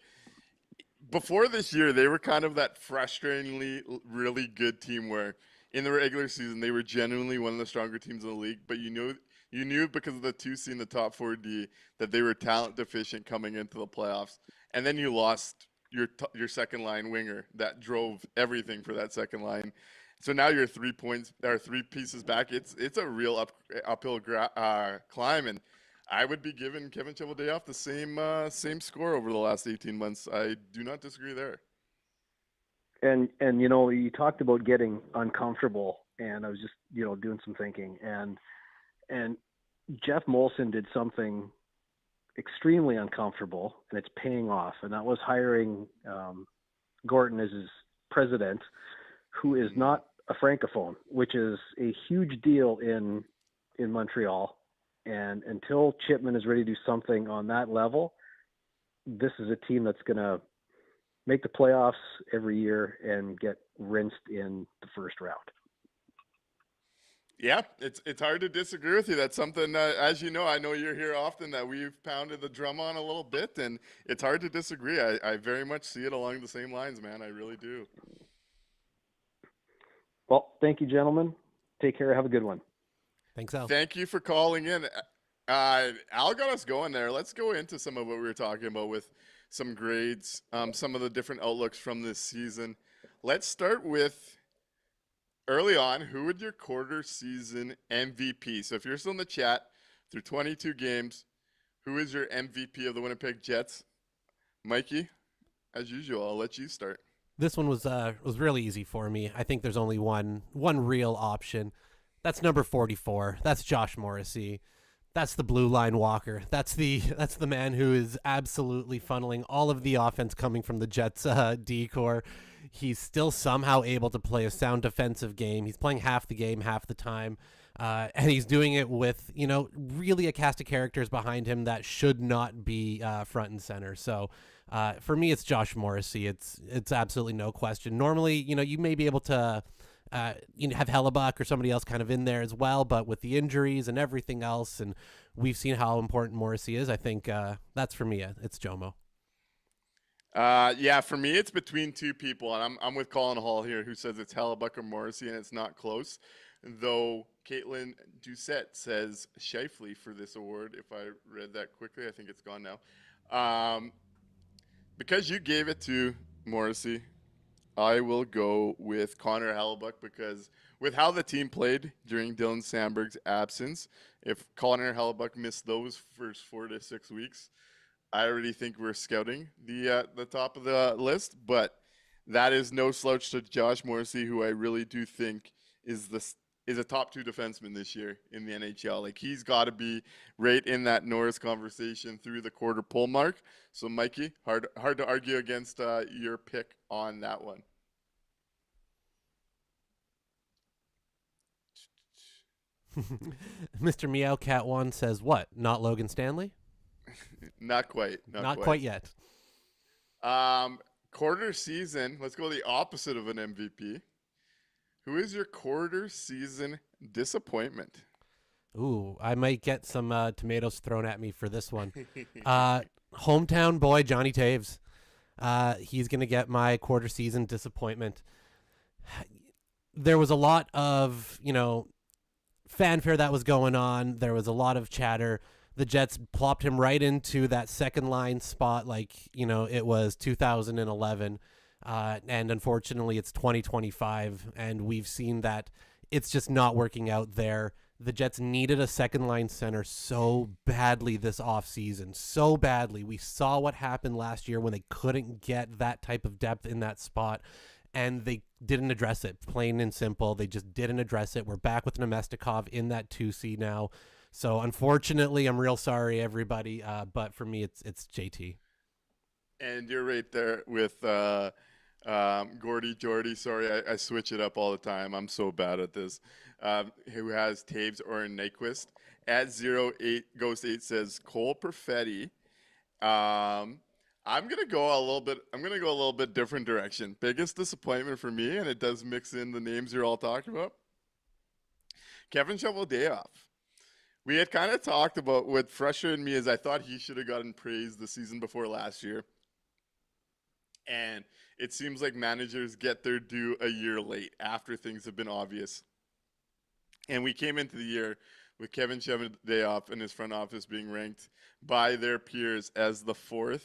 before this year, they were kind of that frustratingly really good team where in the regular season they were genuinely one of the stronger teams in the league. But you knew because of the 2C in the top 4D that they were talent deficient coming into the playoffs, and then you lost your second line winger that drove everything for that second line. So now you're 3 pieces back. It's a real uphill climb, and I would be giving Kevin Cheveldayoff the same score over the last 18 months. I do not disagree there. And you talked about getting uncomfortable, and I was just doing some thinking, and Jeff Molson did something extremely uncomfortable, and it's paying off, and that was hiring Gorton as his president, who is not a francophone, which is a huge deal in Montreal. And until Chipman is ready to do something on that level, this is a team that's going to make the playoffs every year and get rinsed in the first round. Yeah, it's hard to disagree with you. That's something, as you know, I know you're here often, that we've pounded the drum on a little bit, and it's hard to disagree. I very much see it along the same lines, man. I really do. Well, thank you, gentlemen. Take care. Have a good one. Thanks, Al. Thank you for calling in. Al got us going there. Let's go into some of what we were talking about with some grades, some of the different outlooks from this season. Let's start with early on, who would your quarter season MVP? So if you're still in the chat through 22 games, who is your MVP of the Winnipeg Jets? Mikey, as usual, I'll let you start. This one was really easy for me. I think there's only one real option. That's number 44. That's Josh Morrissey. That's the blue line walker. That's the man who is absolutely funneling all of the offense coming from the Jets D-core. He's still somehow able to play a sound defensive game. He's playing half the game, half the time. And he's doing it with, really a cast of characters behind him that should not be front and center. So for me, it's Josh Morrissey. It's absolutely no question. Normally, you may be able to have Hellebuck or somebody else kind of in there as well, but with the injuries and everything else, and we've seen how important Morrissey is, I think that's for me. It's Jomo. Yeah, for me, it's between two people, and I'm with Colin Hall here, who says it's Hellebuck or Morrissey, and it's not close. Though Caitlin Doucette says Scheifele for this award. If I read that quickly, I think it's gone now. Because you gave it to Morrissey, I will go with Connor Hellebuck, because with how the team played during Dylan Sandberg's absence, if Connor Hellebuck missed those first 4 to 6 weeks, I already think we're scouting the top of the list. But that is no slouch to Josh Morrissey, who I really do think is a top 2 defenseman this year in the NHL. Like, he's got to be right in that Norris conversation through the quarter pull mark. So, Mikey, hard to argue against your pick on that one. Mr. Meowcat1 says what? Not Logan Stanley? Not quite. Not quite yet. Quarter season, let's go the opposite of an MVP. Who is your quarter season disappointment? Ooh, I might get some tomatoes thrown at me for this one. Hometown boy Johnny Taves. He's going to get my quarter season disappointment. There was a lot of, fanfare that was going on. There was a lot of chatter. The Jets plopped him right into that second line spot like, it was 2011. And unfortunately, it's 2025, and we've seen that it's just not working out there. The Jets needed a second line center so badly this offseason, so badly. We saw what happened last year when they couldn't get that type of depth in that spot, and they didn't address it, plain and simple. They just didn't address it. We're back with Nemestikov in that 2C now. So unfortunately, I'm real sorry, everybody, but for me, it's JT. And you're right there with Gordy Jordy. Sorry, I switch it up all the time. I'm so bad at this. Who has Taves or Nyquist? At 08 Ghost 8 says Cole Perfetti. I'm gonna go a little bit different direction. Biggest disappointment for me, and it does mix in the names you're all talking about. Kevin Cheveldayoff. We had kind of talked about what frustrated me is I thought he should have gotten praise the season before last year. And it seems like managers get their due a year late after things have been obvious. And we came into the year with Kevin Cheveldayoff and his front office being ranked by their peers as the 4th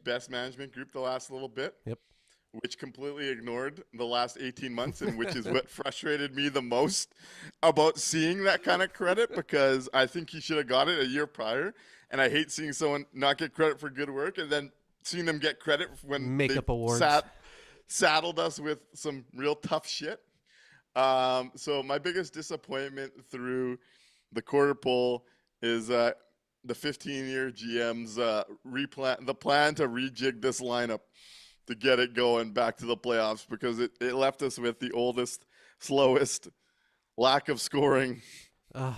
best management group the last little bit. Yep. which completely ignored the last 18 months, and which is what frustrated me the most about seeing that kind of credit, because I think he should have got it a year prior. And I hate seeing someone not get credit for good work and then seeing them get credit when Makeup they awards. saddled us with some real tough shit. So my biggest disappointment through the quarter poll is the 15-year GM's the plan to rejig this lineup to get it going back to the playoffs, because it left us with the oldest, slowest, lack of scoring Ugh.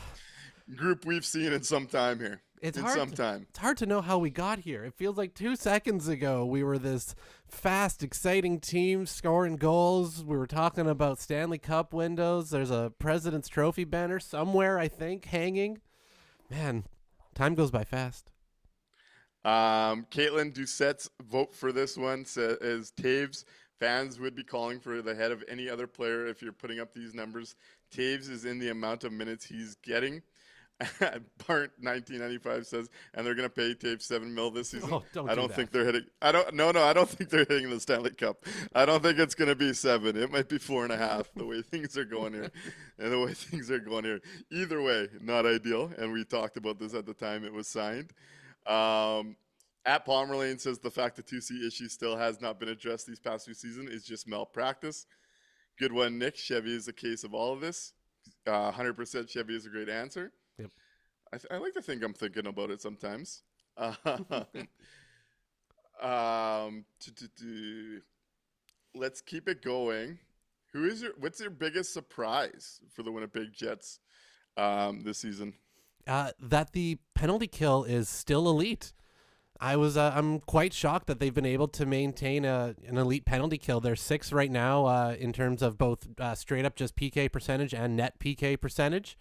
group we've seen in some time here. It's in hard. some time. It's hard to know how we got here. It feels like 2 seconds ago we were this fast, exciting team scoring goals. We were talking about Stanley Cup windows. There's a President's Trophy banner somewhere, I think, hanging. Man, time goes by fast. Caitlin Doucette's vote for this one says Taves fans would be calling for the head of any other player if you're putting up these numbers. Taves is in the amount of minutes he's getting. Bart 1995 says, and they're going to pay Taves $7 million this season. Oh, don't I do don't that. think they're hitting. I don't think they're hitting the Stanley Cup. I don't think it's going to be 7. It might be 4.5. The way things are going here, Either way, not ideal. And we talked about this at the time it was signed. At Pomerlane says the fact the 2C issue still has not been addressed these past 2 seasons is just malpractice. Good one, Nick. Chevy is the case of all of this. 100% Chevy is a great answer. Yep. I like to think I'm thinking about it sometimes. Let's keep it going. What's your biggest surprise for the Winnipeg Jets this season? That the penalty kill is still elite. I'm quite shocked that they've been able to maintain an elite penalty kill. They're 6th right now in terms of both straight up just PK percentage and net PK percentage,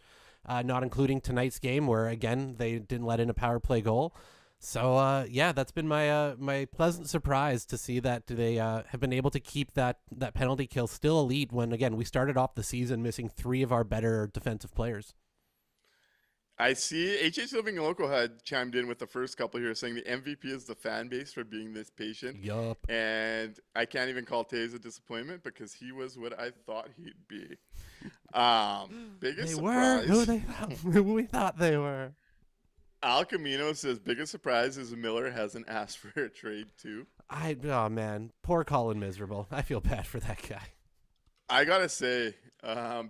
not including tonight's game where, again, they didn't let in a power play goal. So, yeah, that's been my pleasant surprise to see that they have been able to keep that penalty kill still elite when, again, we started off the season missing 3 of our better defensive players. I see HH Living Local had chimed in with the first couple here saying the MVP is the fan base for being this patient. Yup. And I can't even call Taves a disappointment because he was what I thought he'd be. Biggest surprise. Who we thought they were. Al Camino says biggest surprise is Miller hasn't asked for a trade too. Oh man, poor Colin Miserable. I feel bad for that guy. I gotta say,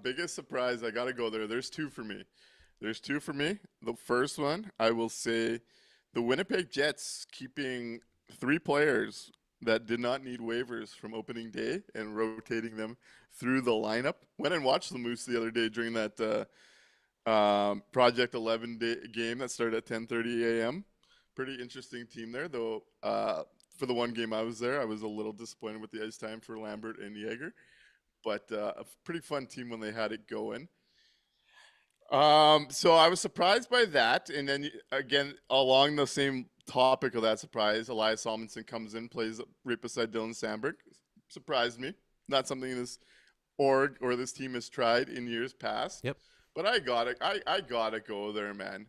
biggest surprise, I gotta go there. There's 2 for me. The first one, I will say the Winnipeg Jets keeping 3 players that did not need waivers from opening day and rotating them through the lineup. Went and watched the Moose the other day during that Project 11 game that started at 10:30 a.m. Pretty interesting team there, though. For the one game I was there, I was a little disappointed with the ice time for Lambert and Yeager. But a pretty fun team when they had it going. So I was surprised by that. And then, again, along the same topic of that surprise, Elias Salmonson comes in, plays right beside Dylan Sandberg. Surprised me. Not something this org or this team has tried in years past. Yep. But I gotta go there, man.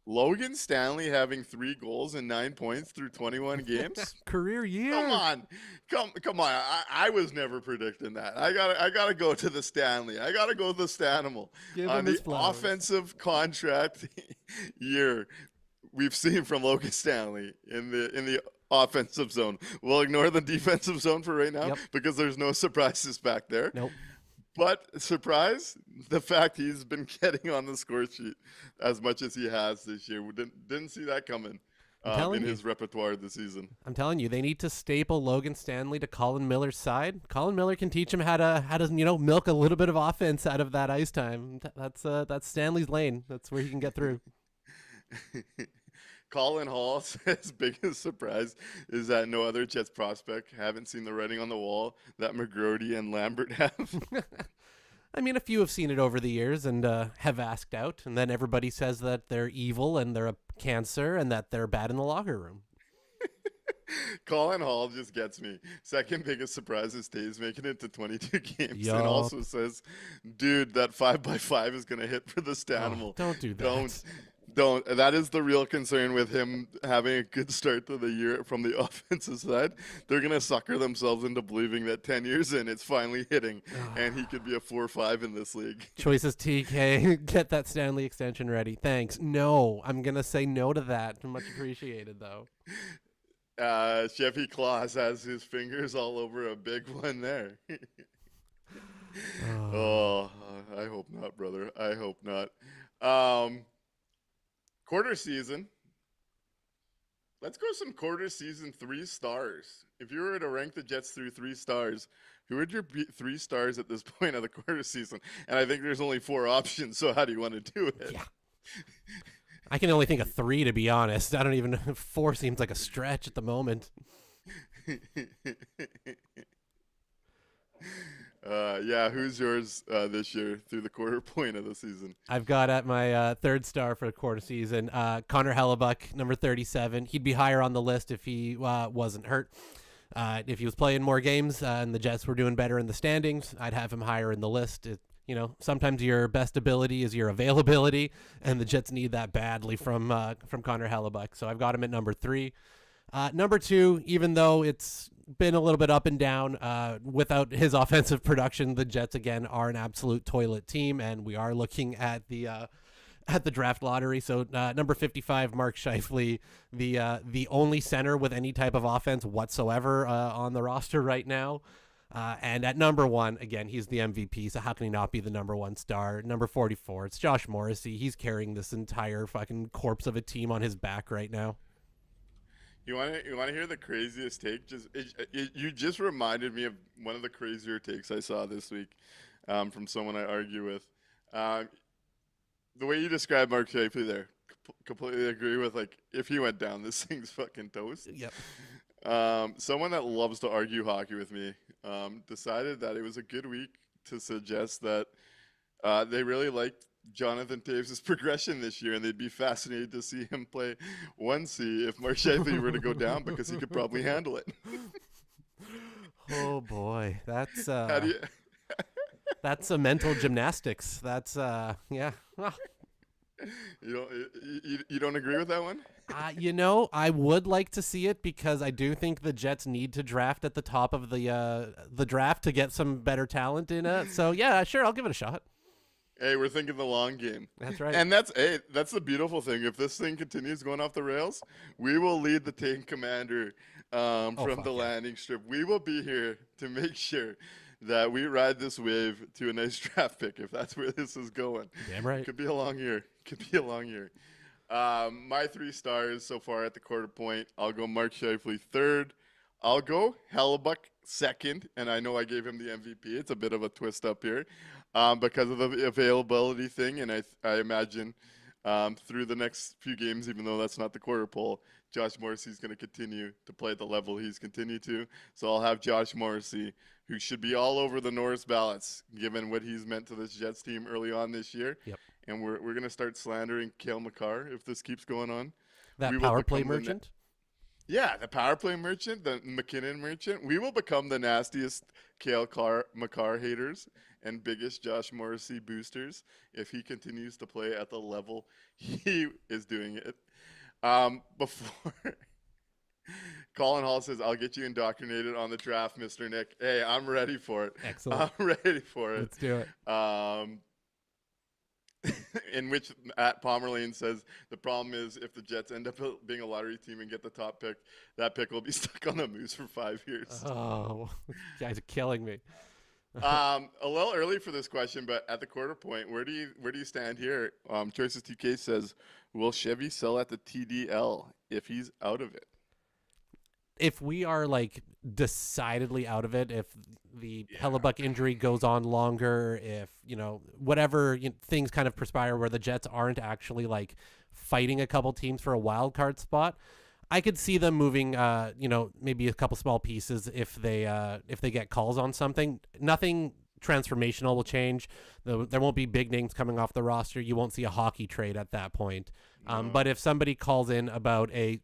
Logan Stanley having 3 goals and 9 points through 21 games. Career year. Come on. I was never predicting that. I gotta go to the Stanley. I gotta go to the Stanimal. Give on him the his flowers. offensive contract year we've seen from Logan Stanley in the offensive zone. We'll ignore the defensive zone for right now because there's no surprises back there. Nope. But surprise, the fact he's been getting on the score sheet as much as he has this year. We didn't see that coming in his repertoire this season. I'm telling you, they need to staple Logan Stanley to Colin Miller's side. Colin Miller can teach him how to milk a little bit of offense out of that ice time. That's Stanley's lane. That's where he can get through. Colin Hall says biggest surprise is that no other Jets prospect haven't seen the writing on the wall that McGrody and Lambert have. I mean, a few have seen it over the years and have asked out, and then everybody says that they're evil and they're a cancer and that they're bad in the locker room. Colin Hall just gets me. Second biggest surprise is Taves making it to 22 games. Yup. And also says, dude, that 5x5 is going to hit for the Stanimal. Oh, don't do that. Don't. That is the real concern with him having a good start to the year from the offensive side. They're gonna sucker themselves into believing that 10 years in, it's finally hitting, and he could be a 4-5 in this league. Choices TK, get that Stanley extension ready. Thanks. No, I'm gonna say no to that. Much appreciated, though. Chevy Claus has his fingers all over a big one there. Oh, I hope not, brother. I hope not. Quarter season. Let's go some quarter season 3 stars. If you were to rank the Jets through 3 stars, who would your 3 stars at this point of the quarter season? And I think there's only 4 options, so how do you want to do it? Yeah. I can only think of 3, to be honest. I don't even 4 seems like a stretch at the moment. Yeah, who's yours this year through the quarter point of the season? I've got at my 3rd star for the quarter season, Connor Hellebuck, number 37. He'd be higher on the list if he wasn't hurt. If he was playing more games and the Jets were doing better in the standings, I'd have him higher in the list. Sometimes your best ability is your availability, and the Jets need that badly from Connor Hellebuck. So I've got him at number 3. Number 2, even though it's been a little bit up and down, without his offensive production, the Jets again are an absolute toilet team, and we are looking at the draft lottery. So number 55, Mark Scheifele, the only center with any type of offense whatsoever on the roster right now. And at number 1, again, he's the MVP, so how can he not be the number 1 star? Number 44, it's Josh Morrissey. He's carrying this entire fucking corpse of a team on his back right now. You want to hear the craziest take? You just reminded me of one of the crazier takes I saw this week from someone I argue with. The way you described Mark Scheifele there, completely agree with. Like, if he went down, this thing's fucking toast. Yep. Someone that loves to argue hockey with me decided that it was a good week to suggest that they really liked Jonathan Toews' progression this year, and they'd be fascinated to see him play 1C if Mark Scheifele were to go down, because he could probably handle it. Oh boy, that's How do you... that's a mental gymnastics. That's yeah. You don't agree with that one? I would like to see it, because I do think the Jets need to draft at the top of the draft to get some better talent in it. So yeah, sure, I'll give it a shot. Hey, we're thinking the long game. That's right. And that's the beautiful thing. If this thing continues going off the rails, we will lead the team commander from the landing strip. We will be here to make sure that we ride this wave to a nice draft pick, if that's where this is going. Damn right. Could be a long year. My 3 stars so far at the quarter point, I'll go Mark Scheifele 3rd. I'll go Hellebuck 2nd, and I know I gave him the MVP. It's a bit of a twist up here because of the availability thing, and I imagine through the next few games, even though that's not the quarter poll, Josh Morrissey is going to continue to play at the level he's continued to. So I'll have Josh Morrissey, who should be all over the Norris ballots, given what he's meant to this Jets team early on this year. Yep. And we're going to start slandering Cale Makar if this keeps going on. That power play merchant? Yeah, the power play merchant, the McKinnon merchant. We will become the nastiest Cale Makar haters and biggest Josh Morrissey boosters if he continues to play at the level he is doing it. Before Colin Hall says, I'll get you indoctrinated on the draft, Mr. Nik. Hey, I'm ready for it. Excellent. I'm ready for it. Let's do it. In which at Pomerlane says the problem is if the Jets end up being a lottery team and get the top pick, that pick will be stuck on the Moose for 5 years. Oh, you guys are killing me. A little early for this question, but at the quarter point, where do you stand here? Choices TK says, will Chevy sell at the TDL if he's out of it? If we are like decidedly out of it, if the Hellebuck injury goes on longer, if whatever things kind of perspire where the Jets aren't actually like fighting a couple teams for a wild card spot, I could see them moving maybe a couple small pieces if they get calls on something. Nothing transformational will change. There won't be big names coming off the roster. You won't see a hockey trade at that point. But if somebody calls in about a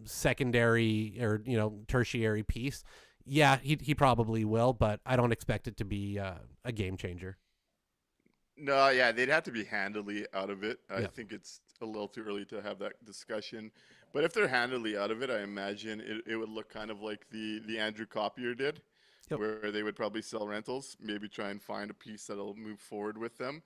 secondary or tertiary piece, yeah, he probably will, but I don't expect it to be a game changer. No, yeah, they'd have to be handily out of it. Yep. I think it's a little too early to have that discussion. But if they're handily out of it, I imagine it would look kind of like the Andrew Copier did, Yep. where they would probably sell rentals, maybe try and find a piece that'll move forward with them.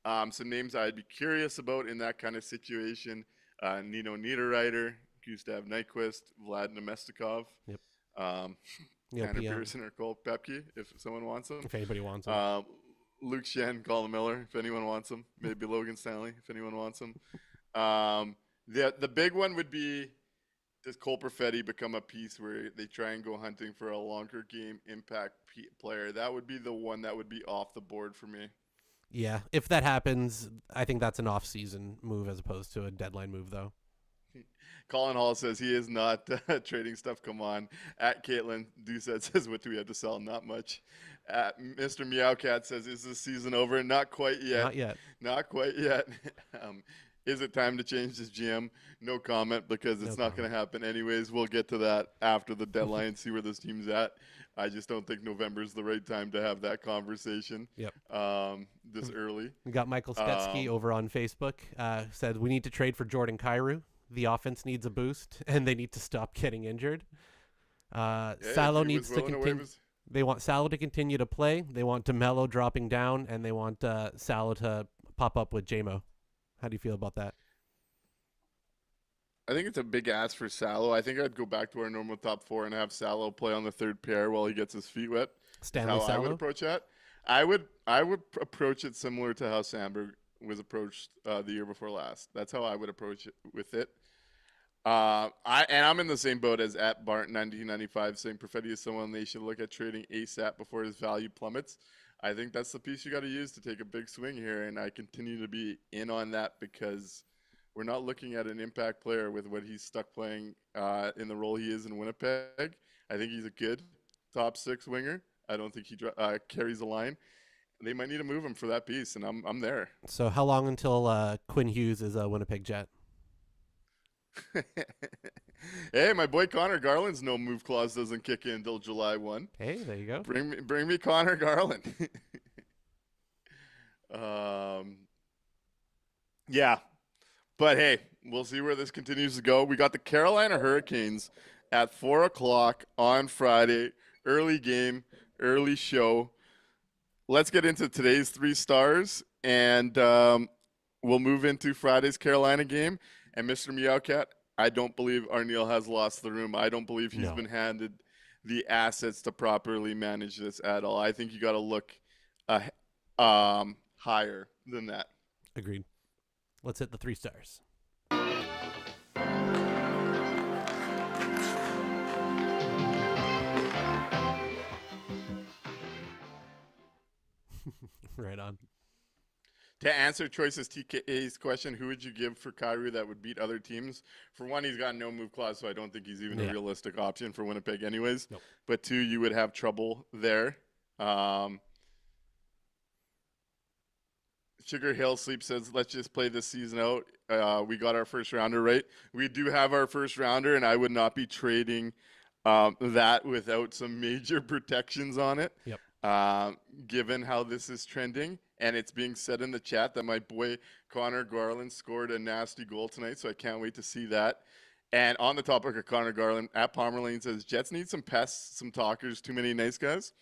Some names I'd be curious about in that kind of situation: Nino Niederreiter, Gustav Nyquist, Vlad Nemestikov. Yep. Tanner PM, Pearson or Cole Pepke, if someone wants them. if anybody wants them. Luke Shen, Colin Miller, if anyone wants them. Maybe Logan Stanley, if anyone wants them. The big one would be, does Cole Perfetti become a piece where they try and go hunting for a longer game impact player? That would be the one that would be off the board for me. Yeah, if that happens, I think that's an off-season move as opposed to a deadline move, though. Colin Hall says he is not trading stuff. Come on. At Caitlin Doucette says, what do we have to sell? Not much. At Mr. Meowcat says, is this season over? Not quite yet. Not yet. Not quite yet. Is it time to change this GM? No comment, because it's not going to happen anyways. We'll get to that after the deadline, see where this team's at. I just don't think November is the right time to have that conversation. Yep. This early. We got Michael Spetsky over on Facebook. Said we need to trade for Jordan Kyrou. The offense needs a boost, and they need to stop getting injured. Salo needs to continue. They want Salo to continue to play. They want DeMello dropping down, and they want Salo to pop up with JMO. How do you feel about that? I think it's a big ask for Salo. I think I'd go back to our normal top four and have Salo play on the third pair while he gets his feet wet. Stanley How Salo? I would approach that. I would approach it similar to how Sandberg was approached the year before last. That's how I would approach it with it. I'm in the same boat as at Barton 1995, saying Perfetti is someone they should look at trading ASAP before his value plummets. I think that's the piece you got to use to take a big swing here, and I continue to be in on that because we're not looking at an impact player with what he's stuck playing in the role he is in Winnipeg. I think he's a good top six winger. I don't think he carries a line. They might need to move him for that piece, and I'm there. So how long until Quinn Hughes is a Winnipeg Jet? Hey, my boy Connor Garland's no move clause doesn't kick in until July 1. Hey, there you go. Bring me Connor Garland. Yeah. But hey, we'll see where this continues to go. We got the Carolina Hurricanes at 4 o'clock on Friday. Early game, early show. Let's get into today's 3 stars, and we'll move into Friday's Carolina game. And Mr. Meowcat, I don't believe Arniel has lost the room. I don't believe he's been handed the assets to properly manage this at all. I think you got to look higher than that. Agreed. Let's hit the 3 stars. Right on. To answer Choices TKA's question, who would you give for Kyrou that would beat other teams? For one, he's got no move clause, so I don't think he's even a realistic option for Winnipeg anyways. Nope. But 2, you would have trouble there. Sugar Hill Sleep says, let's just play this season out. We got our first rounder right. We do have our first rounder, and I would not be trading that without some major protections on it. Yep. Given how this is trending, and it's being said in the chat that my boy Connor Garland scored a nasty goal tonight, so I can't wait to see that. And on the topic of Connor Garland, at Palmerlane says, Jets need some pests, some talkers, too many nice guys.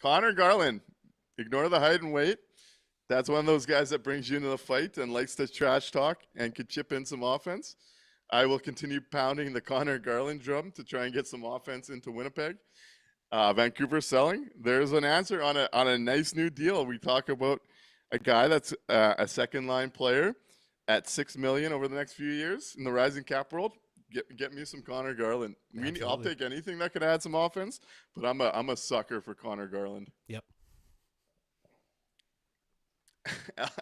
Connor Garland, ignore the height and weight. That's one of those guys that brings you into the fight and likes to trash talk and could chip in some offense. I will continue pounding the Connor Garland drum to try and get some offense into Winnipeg. Vancouver selling. There's an answer on a nice new deal. We talk about a guy that's a second line player at $6 million over the next few years in the rising cap world. Get me some Connor Garland. I'll take anything that could add some offense, but I'm a sucker for Connor Garland. Yep.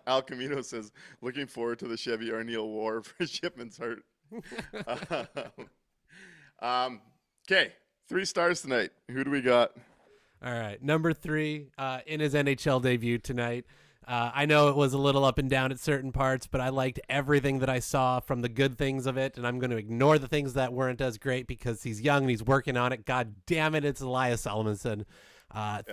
Al Camino says, looking forward to the Chevy Arniel war for Shipman's heart. Okay. 3 stars tonight. Who do we got? All right. Number 3 in his NHL debut tonight. I know it was a little up and down at certain parts, but I liked everything that I saw from the good things of it, and I'm going to ignore the things that weren't as great because he's young and he's working on it. God damn it, it's Elias Salomonsson.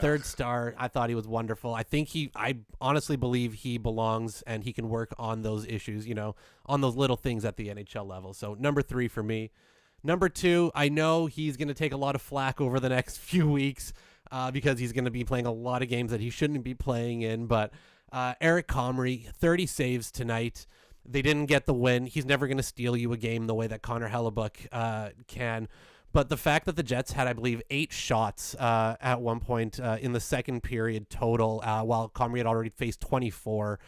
Third star, I thought he was wonderful. I honestly believe he belongs and he can work on those issues, on those little things at the NHL level. So number 3 for me. Number 2, I know he's going to take a lot of flack over the next few weeks because he's going to be playing a lot of games that he shouldn't be playing in. But Eric Comrie, 30 saves tonight. They didn't get the win. He's never going to steal you a game the way that Connor Hellebuck can. But the fact that the Jets had, I believe, 8 shots at one point in the second period total, while Comrie had already faced 24.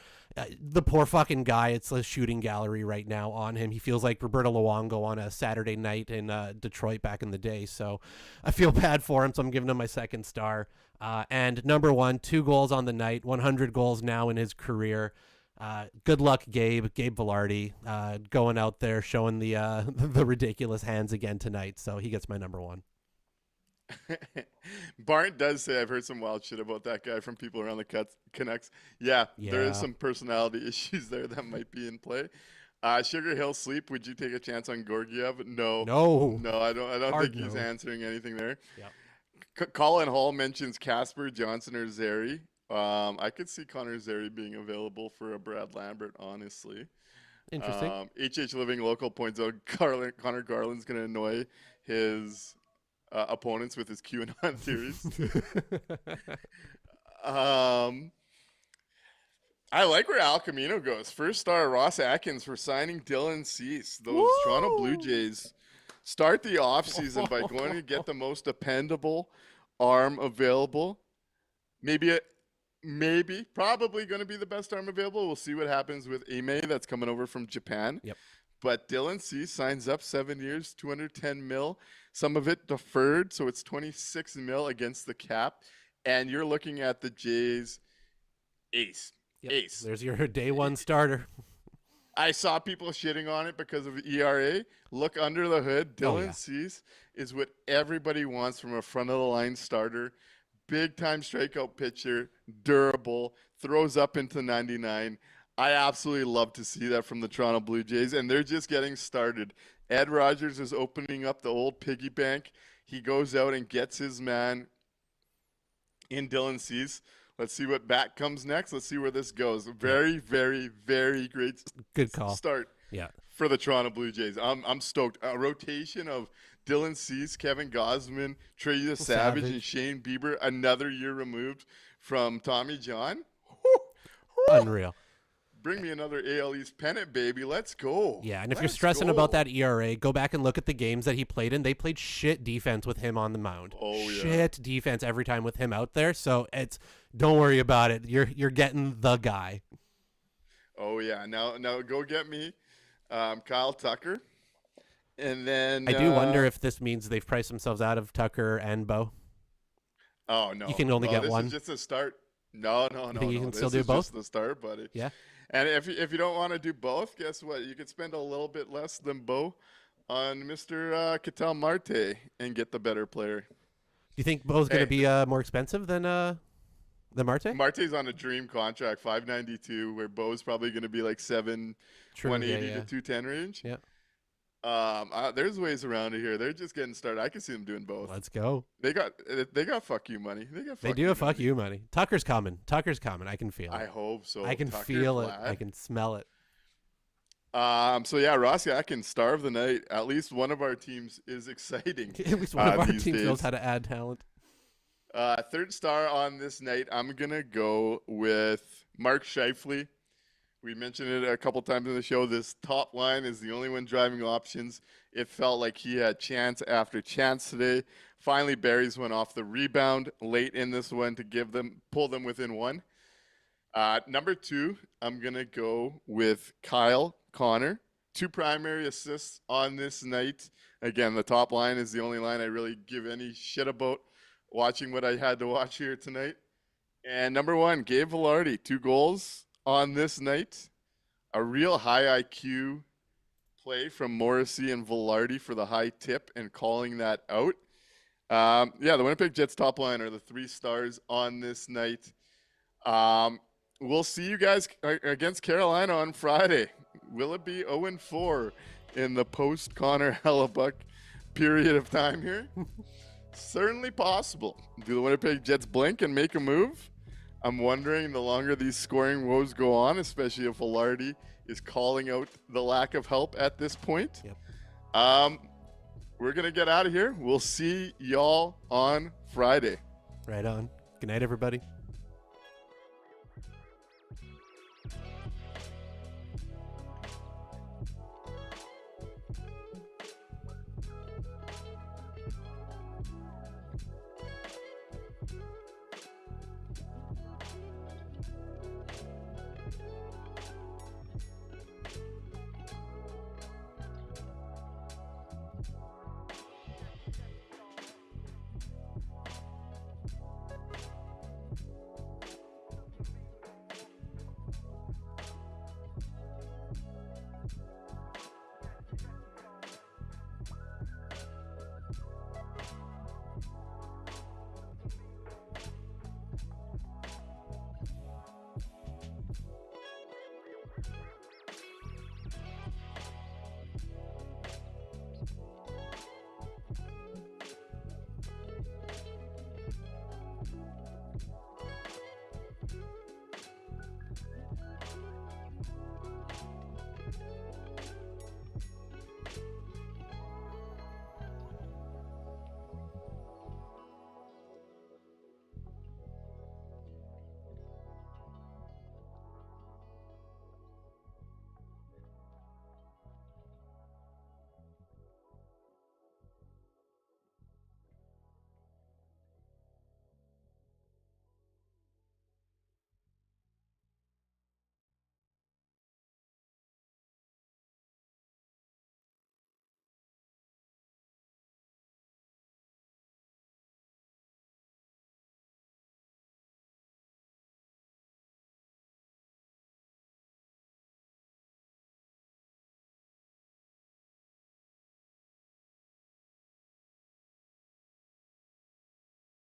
The poor fucking guy, it's a shooting gallery right now on him. He feels like Roberto Luongo on a Saturday night in Detroit back in the day. So I feel bad for him, so I'm giving him my 2nd star. And number 1, 2 goals on the night, 100 goals now in his career. Good luck, Gabe Vilardi, going out there showing the the ridiculous hands again tonight. So he gets my number 1. Barnt does say, I've heard some wild shit about that guy from people around the Canucks. Yeah, there is some personality issues there that might be in play. Sugar Hill Sleep, would you take a chance on Georgiev? No, I don't think he's answering anything there. Yep. Colin Hall mentions Casper, Johnson, or Zary. I could see Connor Zary being available for a Brad Lambert, honestly. Interesting. HH Living Local points out Connor Garland's going to annoy his opponents with his QAnon theories. I like where Al Camino goes. 1st star, Ross Atkins for signing Dylan Cease. Those Toronto Blue Jays start the offseason by going to get the most dependable arm available. Probably going to be the best arm available. We'll see what happens with Ime that's coming over from Japan. Yep. But Dylan Cease signs up 7 years, $210 million. Some of it deferred, so it's $26 million against the cap. And you're looking at the Jays' ace. Yep. Ace. There's your day 1 starter. I saw people shitting on it because of ERA. Look under the hood. Dylan Cease is what everybody wants from a front-of-the-line starter. Big-time strikeout pitcher, durable, throws up into 99. I absolutely love to see that from the Toronto Blue Jays, and they're just getting started. Ed Rogers is opening up the old piggy bank. He goes out and gets his man in Dylan Cease. Let's see what bat comes next. Let's see where this goes. Very, very, very great Good call. Start for the Toronto Blue Jays. I'm stoked. A rotation of Dylan Cease, Kevin Gausman, Trey Savage, and Shane Bieber, another year removed from Tommy John. Unreal. Bring me another AL East pennant, baby. Let's go. Yeah, and if you're stressing about that ERA, go back and look at the games that he played in. They played shit defense with him on the mound. Shit defense every time with him out there. So don't worry about it. You're getting the guy. Oh yeah. Now go get me Kyle Tucker. And then I do wonder if this means they've priced themselves out of Tucker and Bo. Oh no. You can only get one. This is just a start. No. You think you can still do both? This is just the start, buddy. Yeah. And if you don't want to do both, guess what? You could spend a little bit less than Bo on Mr. Ketel Marte and get the better player. Do you think Bo's going to be more expensive than Marte? Marte's on a dream contract, $592, where Bo's probably going to be like $180 to $210 range. Yeah. There's ways around it here. They're just getting started. I can see them doing both. Let's go. They got fuck you money. They do have fuck you money. Tucker's coming. I can feel it. I hope so. I can feel it. I can smell it. So yeah, Rossi, I can starve the night. At least one of our teams is exciting. At least one of our teams knows how to add talent. 3rd star on this night, I'm gonna go with Mark Scheifele. We mentioned it a couple times in the show. This top line is the only one driving options. It felt like he had chance after chance today. Finally, Barry's went off the rebound late in this one to pull them within 1. Number 2, I'm going to go with Kyle Connor. 2 primary assists on this night. Again, the top line is the only line I really give any shit about watching what I had to watch here tonight. And number 1, Gabe Vilardi, 2 goals on this night. A real high IQ play from Morrissey and Vilardi for the high tip and calling that out. The Winnipeg Jets top line are the 3 stars on this night. We'll see you guys against Carolina on Friday. Will it be 0-4 in the post-Connor Hellebuck period of time here? Certainly possible. Do the Winnipeg Jets blink and make a move? I'm wondering the longer these scoring woes go on, especially if Velarde is calling out the lack of help at this point. Yep. We're going to get out of here. We'll see y'all on Friday. Right on. Good night, everybody.